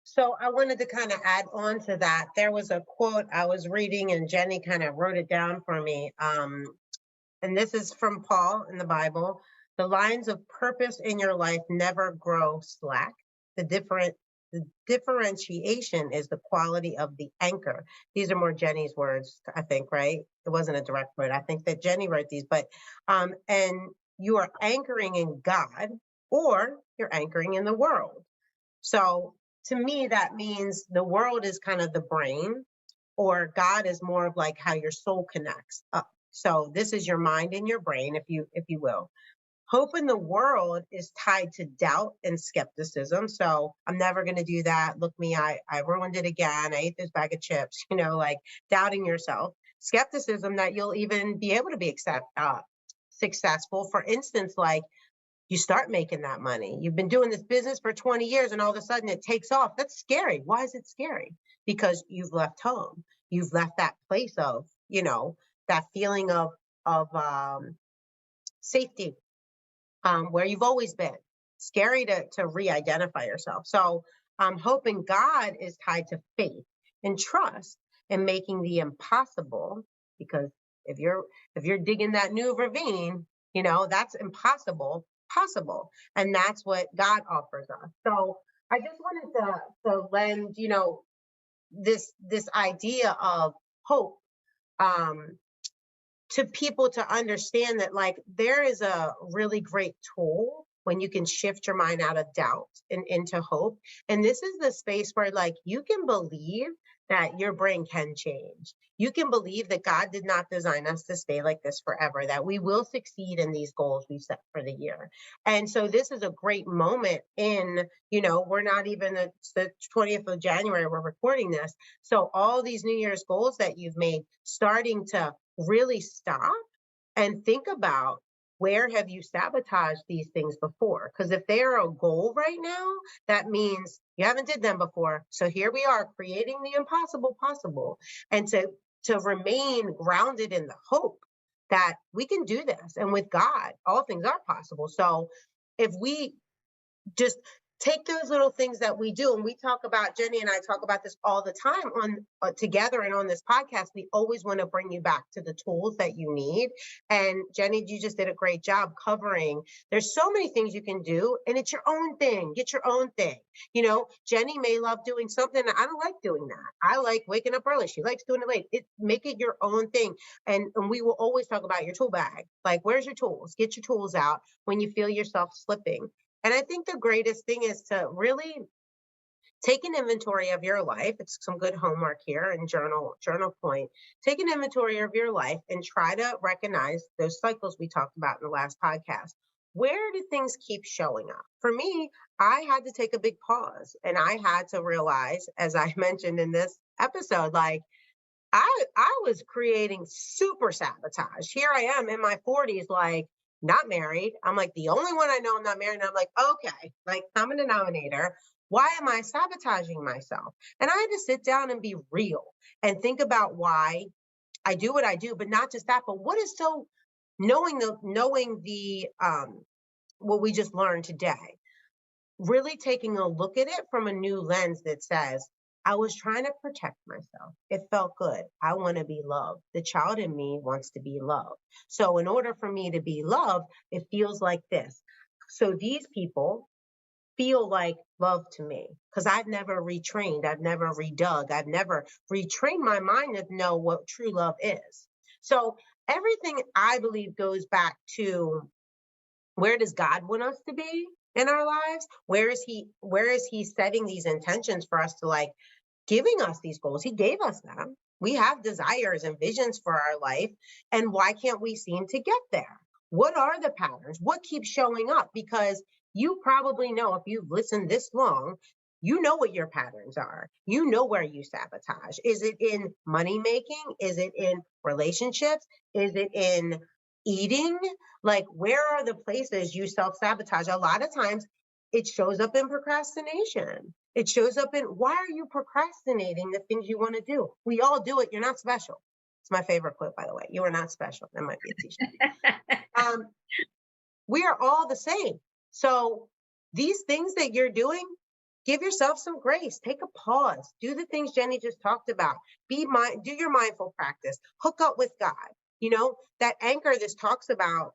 so I wanted to kind of add on to that. There was a quote I was reading, and Jenny kind of wrote it down for me. And this is from Paul in the Bible. The lines of purpose in your life never grow slack. The differentiation is the quality of the anchor. These are more Jenny's words, I think, right? It wasn't a direct quote. I think that Jenny wrote these, but and you are anchoring in God, or you're anchoring in the world. So to me, that means the world is kind of the brain, or God is more of like how your soul connects up. So this is your mind and your brain, if you will. Hope in the world is tied to doubt and skepticism. So I'm never going to do that. Look me, I ruined it again. I ate this bag of chips, like doubting yourself. Skepticism that you'll even be able to be successful. For instance, like you start making that money. You've been doing this business for 20 years and all of a sudden it takes off. That's scary. Why is it scary? Because you've left home. You've left that place of, that feeling of safety, where you've always been. Scary to re-identify yourself. So I'm hoping God is tied to faith and trust and making the impossible, because if you're digging that new ravine, that's impossible possible. And that's what God offers us. So I just wanted to lend, this idea of hope, um, to people to understand that, like, there is a really great tool when you can shift your mind out of doubt and into hope. And this is the space where, like, you can believe that your brain can change. You can believe that God did not design us to stay like this forever, that we will succeed in these goals we set for the year. And so this is a great moment in, we're not even, it's the 20th of January, we're recording this. So all these New Year's goals that you've made, starting to really stop and think about, where have you sabotaged these things before? Because if they're a goal right now, that means you haven't did them before. So here we are creating the impossible possible, and to remain grounded in the hope that we can do this. And with God, all things are possible. So if we just take those little things that we do, and we talk about, Jenny and I talk about this all the time on together and on this podcast. We always want to bring you back to the tools that you need. And Jenny, you just did a great job covering. There's so many things you can do, and it's your own thing. Get your own thing. Jenny may love doing something. I don't like doing that. I like waking up early. She likes doing it late. Make it your own thing. And we will always talk about your tool bag. Like, where's your tools? Get your tools out when you feel yourself slipping. And I think the greatest thing is to really take an inventory of your life. It's some good homework here and journal point. Take an inventory of your life and try to recognize those cycles we talked about in the last podcast. Where do things keep showing up? For me, I had to take a big pause, and I had to realize, as I mentioned in this episode, like, I was creating super sabotage. Here I am in my 40s, like, not married. I'm like the only one I know I'm not married. And I'm like, okay, like, common denominator. Why am I sabotaging myself? And I had to sit down and be real and think about why I do what I do, but not just that, but what is so knowing the what we just learned today, really taking a look at it from a new lens that says, I was trying to protect myself. It felt good. I want to be loved. The child in me wants to be loved. So in order for me to be loved, it feels like this. So these people feel like love to me because I've never retrained. I've never redug. I've never retrained my mind to know what true love is. So everything, I believe, goes back to, where does God want us to be? in our lives? Where is he setting these intentions for us to like giving us these goals? He gave us them. We have desires and visions for our life. And why can't we seem to get there? What are the patterns? What keeps showing up? Because you probably know, if you've listened this long, you know what your patterns are. You know where you sabotage. Is it in money making? Is it in relationships? Is it in eating? Like, where are the places you self sabotage? A lot of times it shows up in procrastination. It shows up in, why are you procrastinating the things you want to do? We all do it. You're not special. It's my favorite quote, by the way. You are not special. That might be a t-shirt. Um, we are all the same. So these things that you're doing, give yourself some grace. Take a pause. Do the things Jenny just talked about. Do your mindful practice. Hook up with God. You know, that anchor this talks about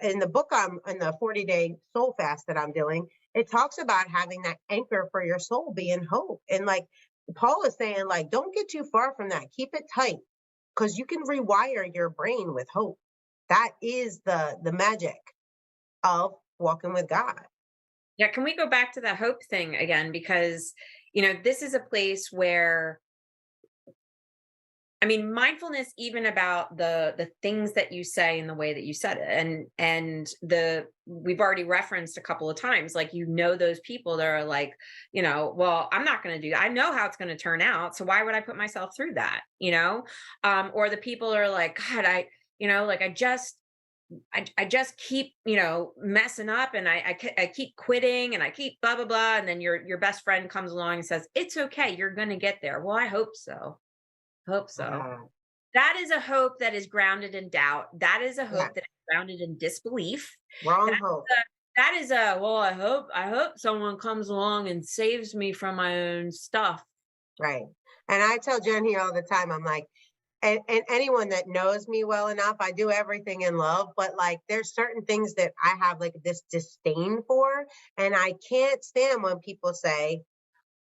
in the book I'm in the 40-day soul fast that I'm doing, it talks about having that anchor for your soul being hope. And like Paul is saying, like, don't get too far from that. Keep it tight because you can rewire your brain with hope. That is the magic of walking with God. Yeah, can we go back to the hope thing again? Because, this is a place where, I mean, mindfulness, even about the things that you say and the way that you said it, and we've already referenced a couple of times, like, those people that are like, well, I'm not going to do that. I know how it's going to turn out, so why would I put myself through that? Or the people are like, God, I just keep, messing up, and I keep quitting, and I keep blah, blah, blah. And then your best friend comes along and says, it's okay. You're going to get there. Well, I hope so. Hope so. Uh, That is a hope that is grounded in doubt. That is a yeah, hope that is grounded in disbelief. wrong That hope. that is well, I hope someone comes along and saves me from my own stuff. Right. And I tell Jen here all the time, I'm like, and anyone that knows me well enough, I do everything in love, but like there's certain things that I have like this disdain for. And I can't stand when people say,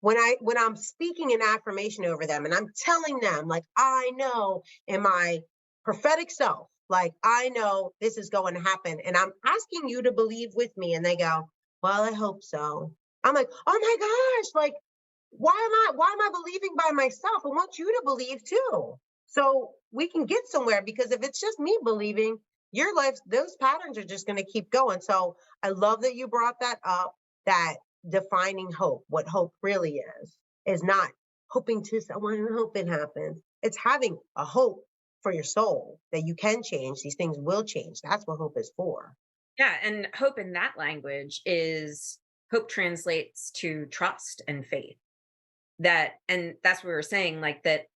when I'm speaking an affirmation over them and I'm telling them, like, I know in my prophetic self, like, I know this is going to happen. And I'm asking you to believe with me. And they go, well, I hope so. I'm like, oh my gosh, like, why am I believing by myself? I want you to believe too. So we can get somewhere, because if it's just me believing, your life, those patterns are just going to keep going. So I love that you brought that up, that defining hope, what hope really is not hoping to someone and hope it happens. It's having a hope for your soul that you can change. These things will change. That's what hope is for. Yeah, and hope in that language is hope translates to trust and faith. And that's what we were saying, like that,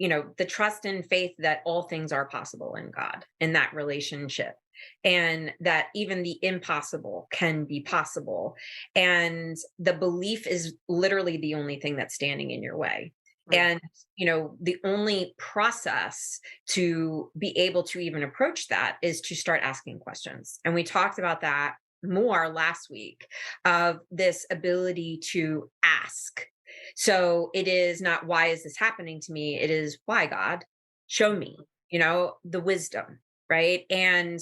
the trust and faith that all things are possible in God, in that relationship, and that even the impossible can be possible, and the belief is literally the only thing that's standing in your way. Right. And the only process to be able to even approach that is to start asking questions, and we talked about that more last week, of this ability to ask. So it is not, why is this happening to me? It is, why, God? Show me, the wisdom, right? And,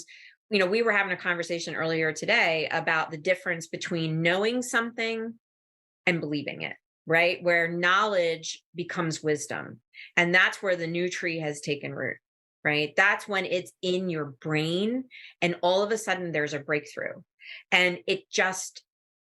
we were having a conversation earlier today about the difference between knowing something and believing it, right? Where knowledge becomes wisdom. And that's where the new tree has taken root, right? That's when it's in your brain, and all of a sudden there's a breakthrough, and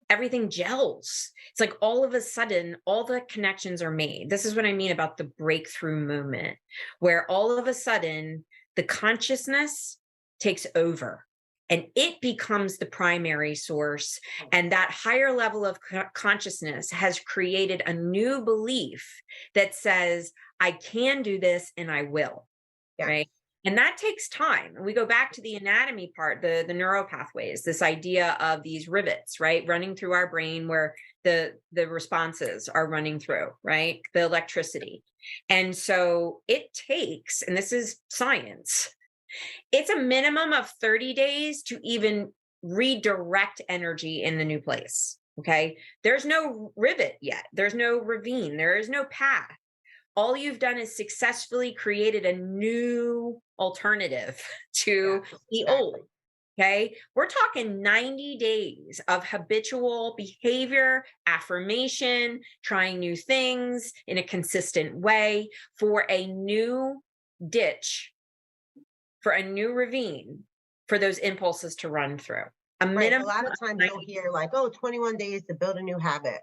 everything gels. It's like all of a sudden, all the connections are made. This is what I mean about the breakthrough moment, where all of a sudden the consciousness takes over and it becomes the primary source. And that higher level of consciousness has created a new belief that says, I can do this and I will. Yeah. Right. And that takes time. And we go back to the anatomy part, the neural pathways, this idea of these rivets, right, running through our brain, where the responses are running through, right, the electricity. And so it takes, and this is science, it's a minimum of 30 days to even redirect energy in the new place. Okay. There's no rivet yet. There's no ravine. There is no path. All you've done is successfully created a new alternative to Yeah, the exactly. old. Okay. We're talking 90 days of habitual behavior, affirmation, trying new things in a consistent way for a new ditch, for a new ravine, for those impulses to run through. A Right. A minimum lot of of times you'll 90. hear like, oh, 21 days to build a new habit.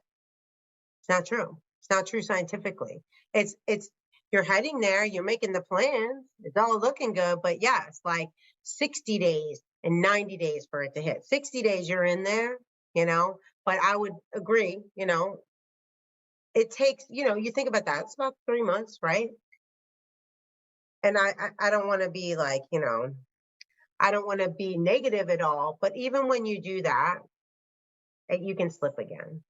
It's not true. It's not true scientifically. It's you're heading there, you're making the plans, it's all looking good, but yeah, it's like 60 days and 90 days for it to hit. 60 days you're in there, you know, but I would agree, it takes, you think about that, it's about 3 months, right? And I don't want to be like, I don't want to be negative at all, but even when you do that, you can slip again.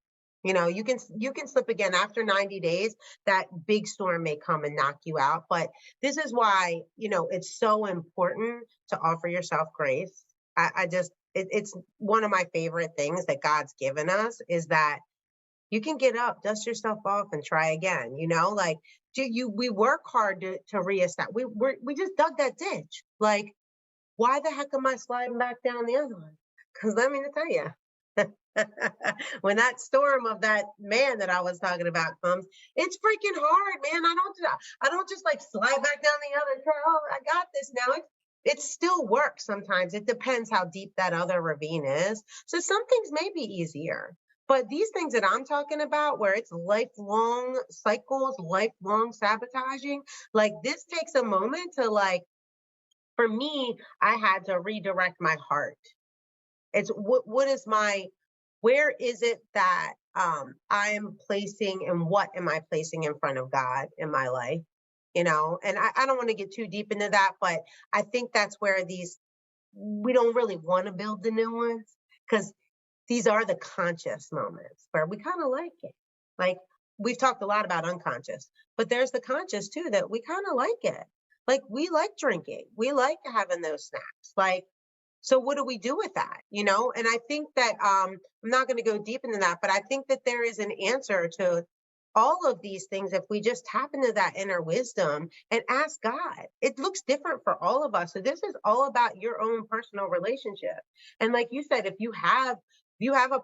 You can slip again after 90 days. That big storm may come and knock you out. But this is why, it's so important to offer yourself grace. I just it's one of my favorite things that God's given us is that you can get up, dust yourself off, and try again. Like we work hard to reestablish. We just dug that ditch. Like, why the heck am I sliding back down the other one? Because let me tell you, when that storm of that man that I was talking about comes, it's freaking hard, man. I don't just like slide back down the other trail. Oh, I got this now. It still works sometimes. It depends how deep that other ravine is. So some things may be easier. But these things that I'm talking about, where it's lifelong cycles, lifelong sabotaging, like this takes a moment to like, for me, I had to redirect my heart. It's what is my where is it that I'm placing and what am I placing in front of God in my life? And I don't want to get too deep into that, but I think that's where these we don't really want to build the new ones because these are the conscious moments where we kind of like it. Like we've talked a lot about unconscious, but there's the conscious too that we kind of like it. Like we like drinking, we like having those snacks. Like so what do we do with that? And I think that I'm not going to go deep into that, but I think that there is an answer to all of these things if we just tap into that inner wisdom and ask God. It looks different for all of us. So this is all about your own personal relationship. And like you said, if you have a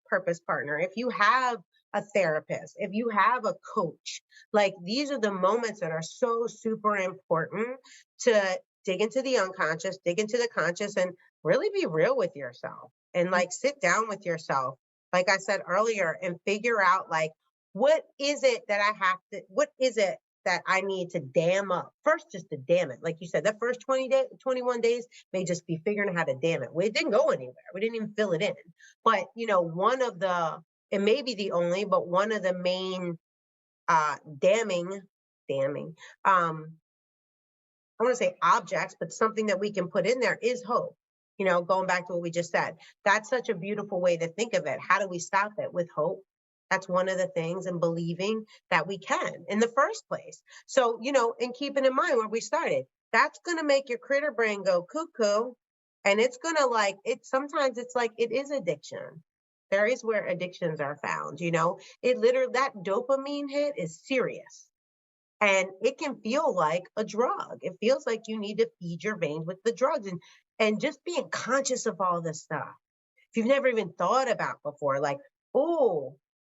purpose partner, if you have a therapist, if you have a coach, like these are the moments that are so super important to dig into the unconscious, dig into the conscious, and really be real with yourself and like sit down with yourself, like I said earlier, and figure out like, what is it that I need to dam up first, just to dam it. Like you said, that first 21 days may just be figuring out how to dam it. Well, it didn't go anywhere. We didn't even fill it in. But, it may be the only, but one of the main damming, I want to say objects, but something that we can put in there is hope. Going back to what we just said, that's such a beautiful way to think of it. How do we stop it? With hope. That's one of the things, and believing that we can in the first place. So, and keeping in mind where we started, that's going to make your critter brain go cuckoo. And it's going to sometimes it's like it is addiction. There is where addictions are found. It literally, that dopamine hit is serious. And it can feel like a drug. It feels like you need to feed your veins with the drugs, and just being conscious of all this stuff. If you've never even thought about before, like, oh,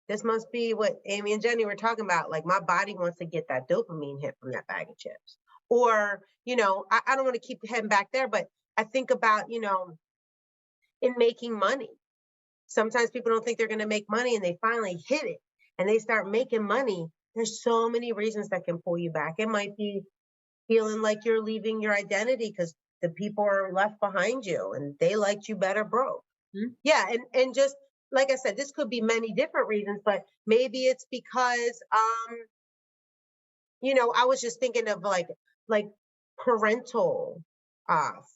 this must be what Amy and Jenny were talking about. Like my body wants to get that dopamine hit from that bag of chips. Or, I don't want to keep heading back there, but I think about, in making money. Sometimes people don't think they're going to make money and they finally hit it and they start making money. There's so many reasons that can pull you back. It might be feeling like you're leaving your identity because the people are left behind you and they liked you better broke. Mhm. Yeah, and just like I said, this could be many different reasons, but maybe it's because I was just thinking of like parental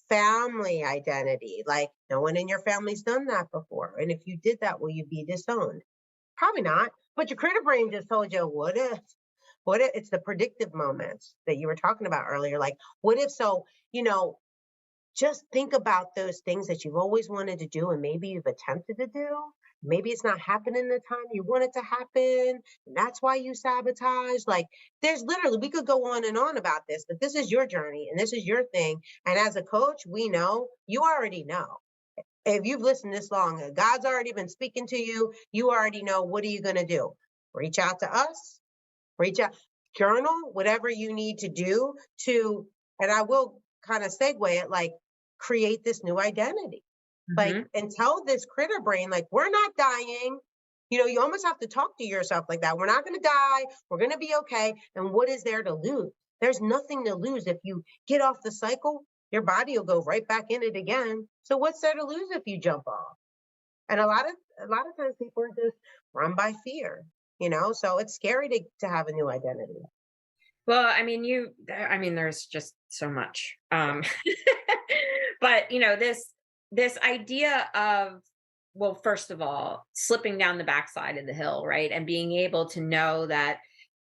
family identity. Like no one in your family's done that before. And if you did that, will you be disowned? Probably not. But your critter brain just told you, what if it's the predictive moments that you were talking about earlier? Like, what if so, just think about those things that you've always wanted to do and maybe you've attempted to do. Maybe it's not happening the time you want it to happen. And that's why you sabotage. Like, there's literally, we could go on and on about this, but this is your journey and this is your thing. And as a coach, we know, you already know. If you've listened this long, God's already been speaking to you. You already know, what are you going to do? Reach out to us, reach out, journal, whatever you need to do to, and I will kind of segue it, like, create this new identity. Like, Mhm. and tell this critter brain, like, we're not dying. You know, you almost have to talk to yourself like that. We're not going to die. We're going to be okay. And what is there to lose? There's nothing to lose. If you get off the cycle, your body will go right back in it again. So what's there to lose if you jump off? And a lot of times people are just run by fear, so it's scary to have a new identity. Well, I mean, there's just so much. But this idea of, well, first of all, slipping down the backside of the hill, right? And being able to know that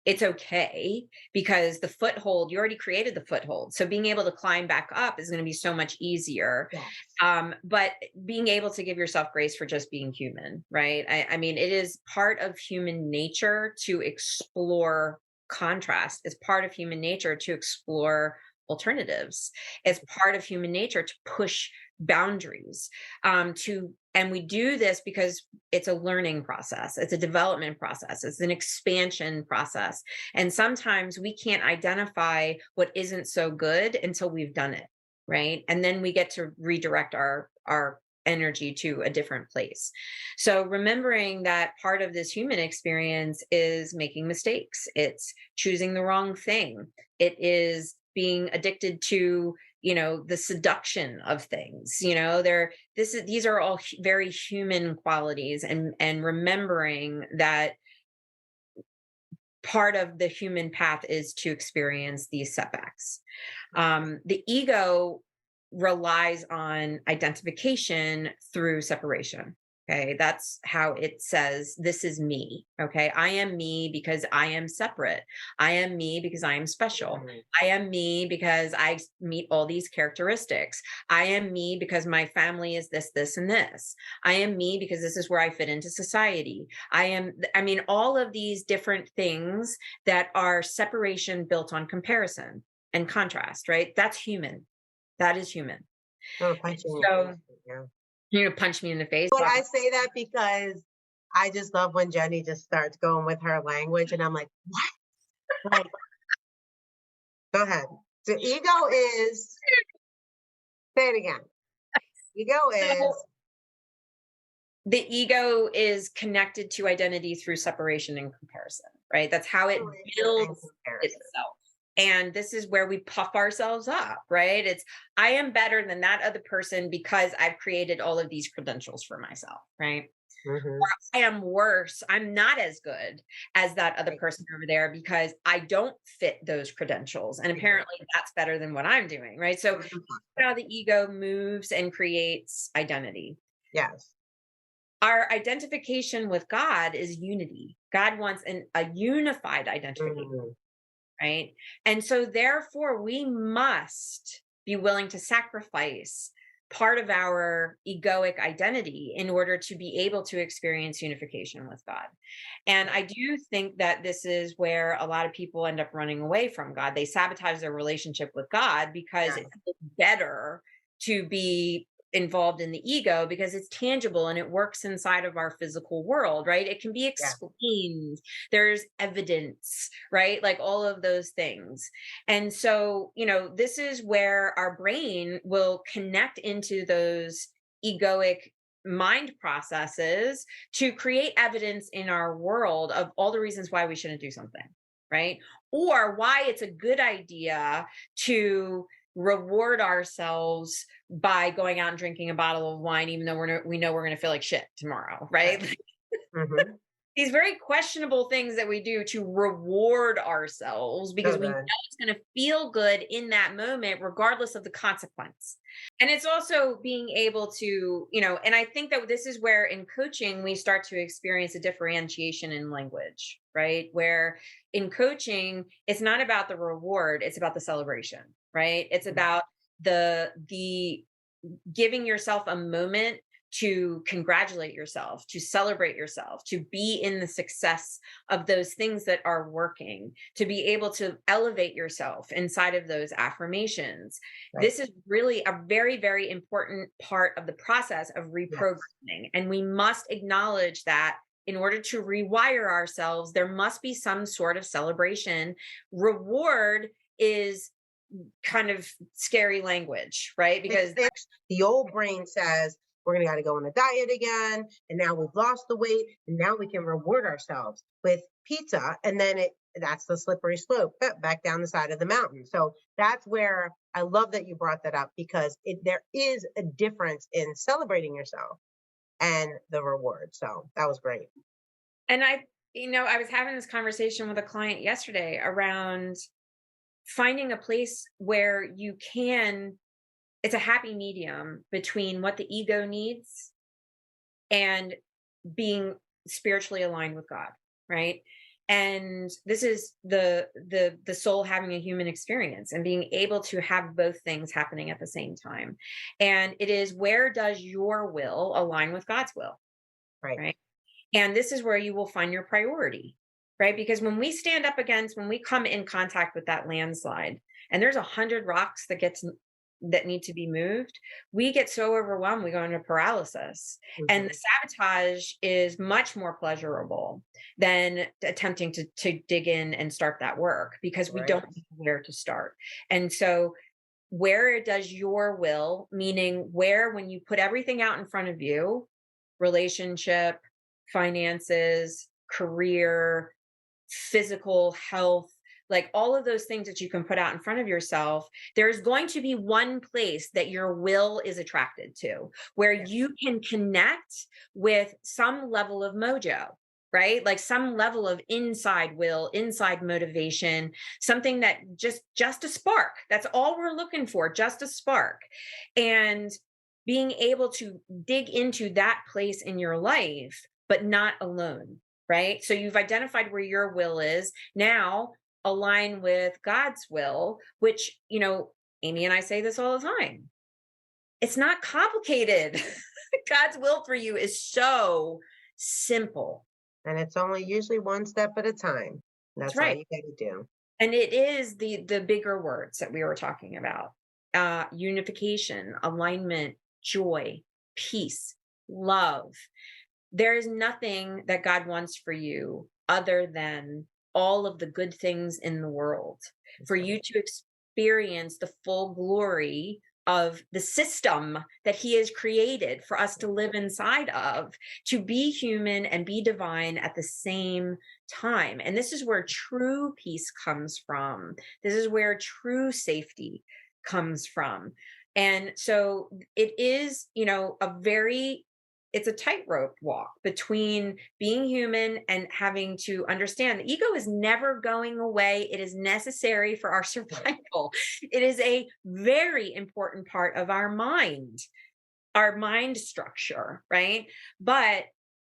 it's okay because the foothold, you already created the foothold. So being able to climb back up is going to be so much easier. Yes. But being able to give yourself grace for just being human, right? I mean, it is part of human nature to explore contrast. It's part of human nature to explore alternatives. It's part of human nature to push boundaries. And we do this because it's a learning process, it's a development process, it's an expansion process. And sometimes we can't identify what isn't so good until we've done it, right? And then we get to redirect our energy to a different place. So remembering that part of this human experience is making mistakes, it's choosing the wrong thing, it is being addicted to the seduction of things. These are all very human qualities, and remembering that part of the human path is to experience these setbacks. The ego relies on identification through separation. Okay, that's how it says, this is me. Okay, I am me because I am separate. I am me because I am special. Mhm. I am me because I meet all these characteristics. I am me because my family is this, this, and this. I am me because this is where I fit into society. I mean, all of these different things that are separation built on comparison and contrast, right? That's human. That is human. Oh, And punch you in your so, face. Yeah. punch me in the face. But I say that because I just love when Jenny just starts going with her language, and I'm like, what? Like, go ahead. The ego is, say it again. Ego So is, the ego is connected to identity through separation and comparison, right? That's how it separation and builds comparison. itself. And this is where we puff ourselves up, right? It's, I am better than that other person because I've created all of these credentials for myself, right? Hmm. I am worse. I'm not as good as that other person over there because I don't fit those credentials. And apparently that's better than what I'm doing, right? So how the ego moves and creates identity. Yes. Our identification with God is unity. God wants a unified identification, Mhm. right? And so therefore we must be willing to sacrifice part of our egoic identity in order to be able to experience unification with God. And I do think that this is where a lot of people end up running away from God. They sabotage their relationship with God because Yes. it's better to be involved in the ego because it's tangible and it works inside of our physical world, right? It can be Yes. explained. There's evidence, right? Like all of those things. And so, this is where our brain will connect into those egoic mind processes to create evidence in our world of all the reasons why we shouldn't do something, right? Or why it's a good idea to reward ourselves by going out and drinking a bottle of wine, even though we know we're going to feel like shit tomorrow, right? Right. Hmm. These very questionable things that we do to reward ourselves because So we know good. it's going to feel good in that moment, regardless of the consequence. And it's also being able to, and I think that this is where in coaching, we start to experience a differentiation in language, right? Where in coaching, it's not about the reward, it's about the celebration, right? It's about the giving yourself a moment to congratulate yourself, to celebrate yourself, to be in the success of those things that are working, to be able to elevate yourself inside of those affirmations. Right. This is really a very, very important part of the process of Yes. reprogramming. And we must acknowledge that in order to rewire ourselves, there must be some sort of celebration. Reward is kind of scary language, right? Because The old brain says we're gonna gotta go on a diet again, and now we've lost the weight, and now we can reward ourselves with pizza, and then that's the slippery slope back down the side of the mountain. So that's where I love that you brought that up because there is a difference in celebrating yourself and the reward. So that was great. and I was having this conversation with a client yesterday around finding a place where you can it's a happy medium between what the ego needs and being spiritually aligned with God, right? And this is the soul having a human experience and being able to have both things happening at the same time. And it is, where does your will align with God's will, Right. right? And this is where you will find your priority, right? Because when we come in contact with that landslide, and there's 100 rocks that need to be moved, we get so overwhelmed, we go into paralysis. And the Mhm. sabotage is much more pleasurable than attempting to dig in and start that work because we Right. don't know where to start. And so, where does your will, meaning where, when you put everything out in front of you, relationship, finances, career, physical health, like all of those things that you can put out in front of yourself, there's going to be one place that your will is attracted to, where Yes. you can connect with some level of mojo, right? Like some level of inside will, inside motivation, something that just a spark. That's all we're looking for, just a spark. And being able to dig into that place in your life, but not alone, right? So you've identified where your will is. Now align with God's will, which, Amy and I say this all the time. It's not complicated. God's will for you is so simple. And it's only usually one step at a time. That's That's all right. you gotta do. And it is the bigger words that we were talking about. Unification, alignment, joy, peace, love. There is nothing that God wants for you other than all of the good things in the world, That's for right. you to experience the full glory of the system that He has created for us to live inside of, to be human and be divine at the same time. And this is where true peace comes from. This is where true safety comes from. And so it is, it's a tightrope walk between being human and having to understand the ego is never going away. It is necessary for our survival. It is a very important part of our mind structure, right? But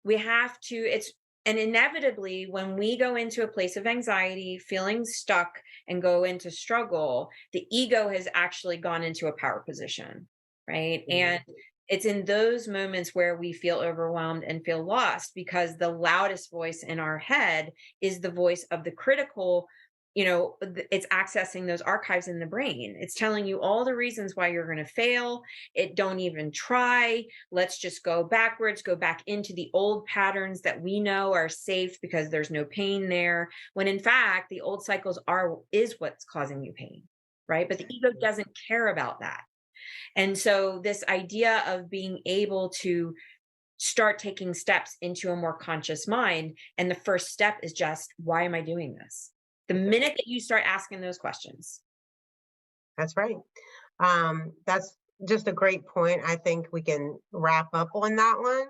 we have to, and inevitably, when we go into a place of anxiety, feeling stuck, and go into struggle, the ego has actually gone into a power position, right? And Mhm. it's in those moments where we feel overwhelmed and feel lost because the loudest voice in our head is the voice of the critical. It's accessing those archives in the brain. It's telling you all the reasons why you're going to fail. It don't even try. Let's just go backwards, go back into the old patterns that we know are safe because there's no pain there. When in fact, the old cycles is what's causing you pain, right? But the ego Exactly. doesn't care about that. And so this idea of being able to start taking steps into a more conscious mind, and the first step is just, why am I doing this? The minute that you start asking those questions. That's right. That's just a great point. I think we can wrap up on that one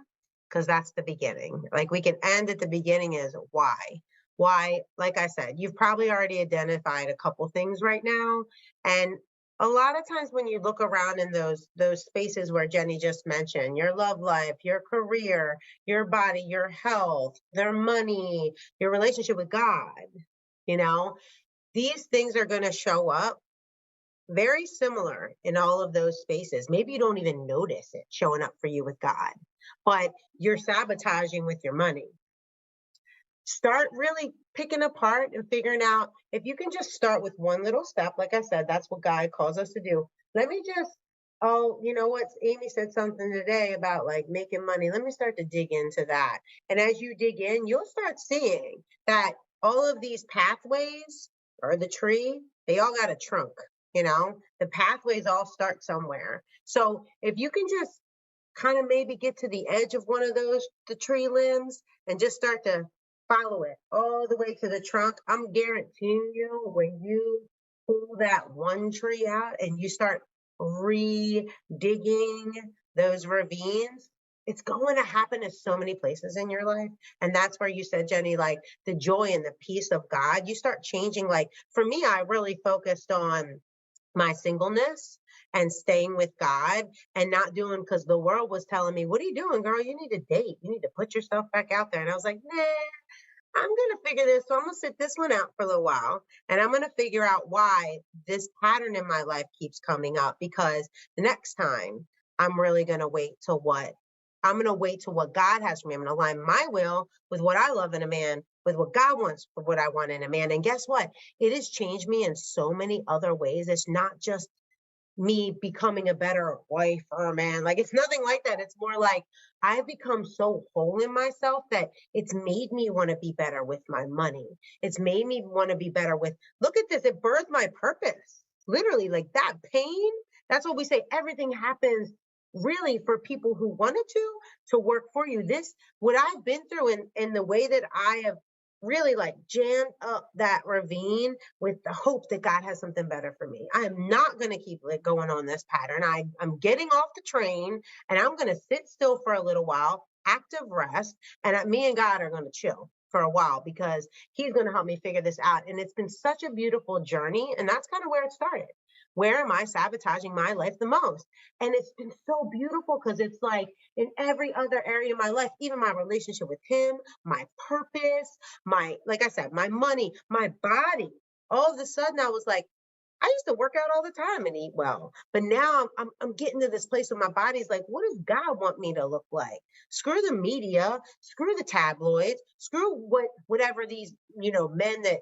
because that's the beginning. Like we can end at the beginning is why. Why, like I said, you've probably already identified a couple things right now. And a lot of times when you look around in those spaces where Jenny just mentioned, your love life, your career, your body, your health, their money, your relationship with God, you know, these things are going to show up very similar in all of those spaces. Maybe you don't even notice it showing up for you with God, but you're sabotaging with your money. Start really picking apart and figuring out if you can just start with one little step. Like I said, that's what God calls us to do. Let me just, oh, you know what? Amy said something today about like making money. Let me start to dig into that. And as you dig in, you'll start seeing that all of these pathways or the tree, they all got a trunk. The pathways all start somewhere. So if you can just kind of maybe get to the edge of one of those, the tree limbs, and just start to follow it all the way to the trunk. I'm guaranteeing you, when you pull that one tree out and you start re-digging those ravines, it's going to happen in so many places in your life. And that's where you said, Jenny, like the joy and the peace of God, you start changing. Like for me, I really focused on my singleness and staying with God and not doing, because the world was telling me, what are you doing, girl? You need to date. You need to put yourself back out there. And I was like, nah, I'm going to figure this. So I'm going to sit this one out for a little while and I'm going to figure out why this pattern in my life keeps coming up. Because the next time I'm really going to wait till what? I'm going to wait till what God has for me. I'm going to align my will with what I love in a man, with what God wants for what I want in a man. And guess what? It has changed me in so many other ways. It's not just me becoming a better wife or a man. Like it's nothing like that. It's more like I've become so whole in myself that it's made me want to be better with my money. It's made me want to be better with, look at this, it birthed my purpose. Literally, like that pain. That's what we say. Everything happens really for people who wanted to work for you. This, what I've been through in the way that I have really like jammed up that ravine with the hope that God has something better for me. I am not going to keep like going on this pattern. I'm getting off the train and I'm going to sit still for a little while, active rest, and me and God are going to chill for a while because he's going to help me figure this out. And it's been such a beautiful journey. And that's kind of where it started. Where am I sabotaging my life the most? And it's been so beautiful because it's like in every other area of my life, even my relationship with him, my purpose, my, like I said, my money, my body. All of a sudden, I was like, I used to work out all the time and eat well, but now I'm getting to this place where my body's like, what does God want me to look like? Screw the media, screw the tabloids, screw whatever these men that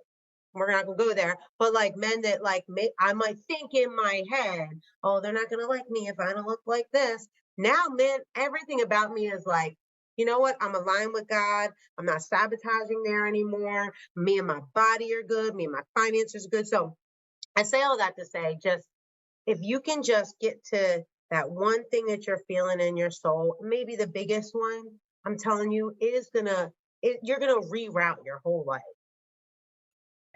we're not gonna go there, but like men that like I might think in my head, oh, they're not gonna like me if I don't look like this. Now, man, everything about me is like, you know what? I'm aligned with God. I'm not sabotaging there anymore. Me and my body are good. Me and my finances are good. So I say all that to say, just if you can just get to that one thing that you're feeling in your soul, maybe the biggest one, I'm telling you, you're gonna reroute your whole life.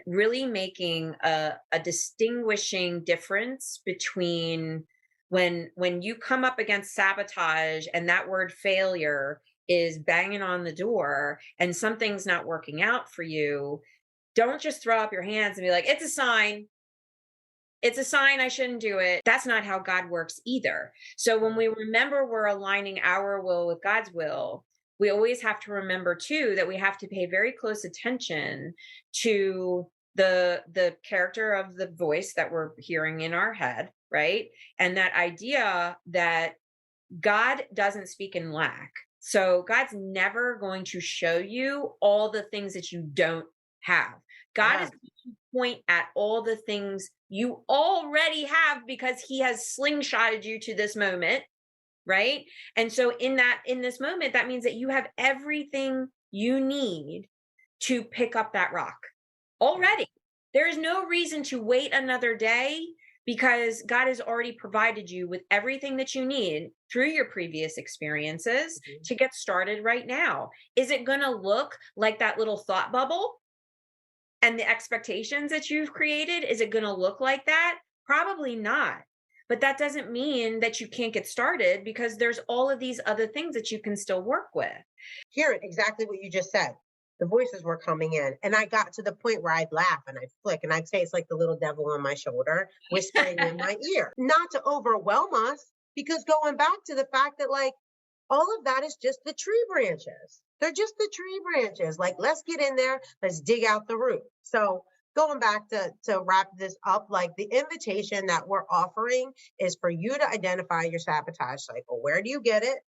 Really making a distinguishing difference between when you come up against sabotage and that word failure is banging on the door and something's not working out for you. Don't just throw up your hands and be like, it's a sign. It's a sign I shouldn't do it. That's not how God works either. So when we remember we're aligning our will with God's will, we always have to remember too that we have to pay very close attention to the character of the voice that we're hearing in our head, right? And that idea that God doesn't speak in lack. So God's never going to show you all the things that you don't have. God is Yeah. going to point at all the things you already have because he has slingshotted you to this moment, right? And so in this moment, that means that you have everything you need to pick up that rock already. There is no reason to wait another day because God has already provided you with everything that you need through your previous experiences Mhm. to get started right now. Is it going to look like that little thought bubble and the expectations that you've created? Is it going to look like that? Probably not. But that doesn't mean that you can't get started because there's all of these other things that you can still work with. Hear it exactly what you just said. The voices were coming in, and I got to the point where I'd laugh and I'd flick and I'd say it's like the little devil on my shoulder whispering in my ear, not to overwhelm us, because going back to the fact that like all of that is just the tree branches. They're just the tree branches. Like, let's get in there, let's dig out the root. So going back to wrap this up, like the invitation that we're offering is for you to identify your sabotage cycle. Where do you get it?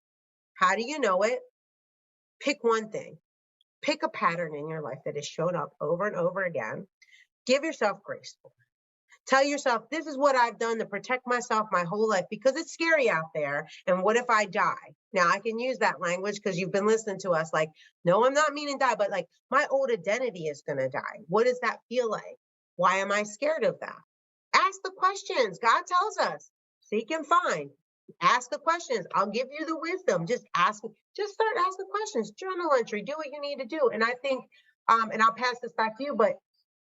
How do you know it? Pick one thing. Pick a pattern in your life that has shown up over and over again. Give yourself grace. Tell yourself, this is what I've done to protect myself my whole life because it's scary out there. And what if I die? Now, I can use that language because you've been listening to us like, no, I'm not meaning die, but like my old identity is going to die. What does that feel like? Why am I scared of that? Ask the questions. God tells us, seek and find. Ask the questions. I'll give you the wisdom. Just start asking questions. Journal entry, do what you need to do. And I think, and I'll pass this back to you, but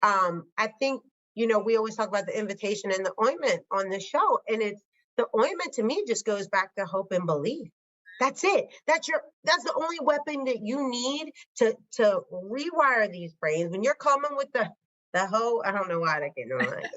I think, we always talk about the invitation and the ointment on this show. And it's the ointment to me just goes back to hope and belief. That's it. That's the only weapon that you need to rewire these brains. When you're coming with the hoe, I don't know why I get on that.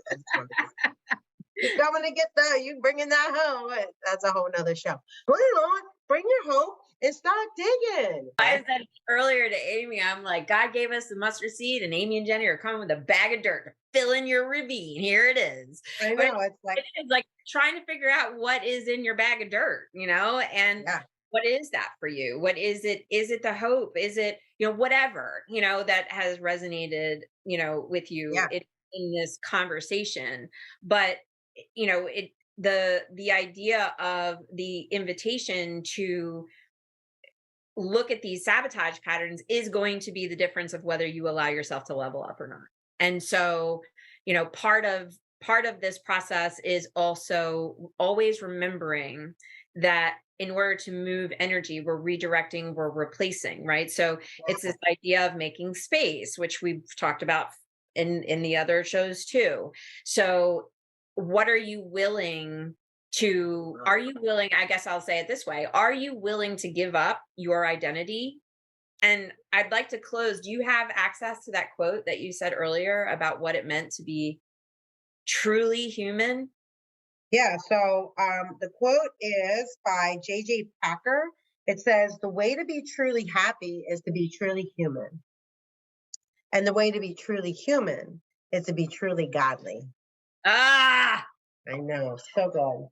You're coming to get you bringing that hoe. That's a whole nother show. Bring it on, bring your hoe and start digging. I said earlier to Amy, I'm like, God gave us the mustard seed and Amy and Jenny are coming with a bag of dirt to fill in your ravine. Here it is. I know. It's like trying to figure out what is in your bag of dirt, and what is that for you? What is it? Is it the hope? Is it, whatever, that has resonated, with you in this conversation. But the idea of the invitation to look at these sabotage patterns is going to be the difference of whether you allow yourself to level up or not. And so, part of this process is also always remembering that in order to move energy, we're redirecting, we're replacing, right? So it's this idea of making space, which we've talked about in the other shows too. So what are you willing I guess I'll say it this way, are you willing to give up your identity? And I'd like to close. Do you have access to that quote that you said earlier about what it meant to be truly human? Yeah. So the quote is by J.J. Packer. It says, the way to be truly happy is to be truly human. And the way to be truly human is to be truly godly. Ah, I know. So good.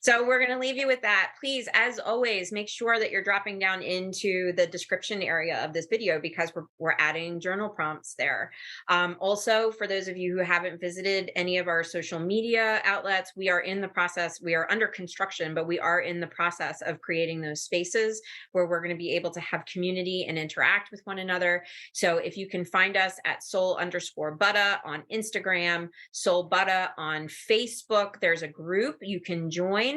So we're going to leave you with that. Please, as always, make sure that you're dropping down into the description area of this video because we're adding journal prompts there. Also, for those of you who haven't visited any of our social media outlets, we are in the process. We are under construction, but we are in the process of creating those spaces where we're going to be able to have community and interact with one another. So if you can find us at soul_butta on Instagram, Soul Butta on Facebook, there's a group you can join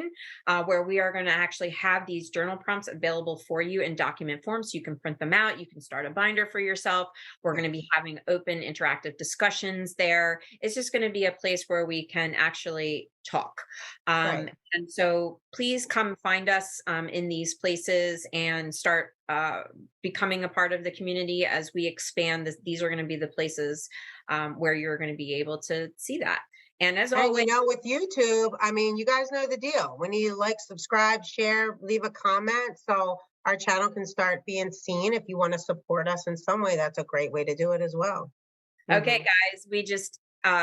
where we are going to actually have these journal prompts available for you in document form so you can print them out. You can start a binder for yourself. We're going to be having open interactive discussions there. It's just going to be a place where we can actually talk. And so please come find us in these places and start becoming a part of the community as we expand. These are going to be the places where you're going to be able to see that. And as always, with YouTube, you guys know the deal. We need to like, subscribe, share, leave a comment so our channel can start being seen. If you want to support us in some way, that's a great way to do it as well. Okay, guys, we just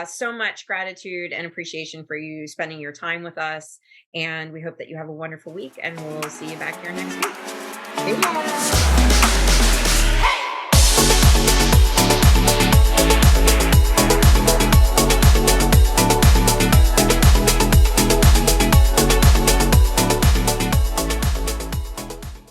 so much gratitude and appreciation for you spending your time with us. And we hope that you have a wonderful week and we'll see you back here next week. See ya.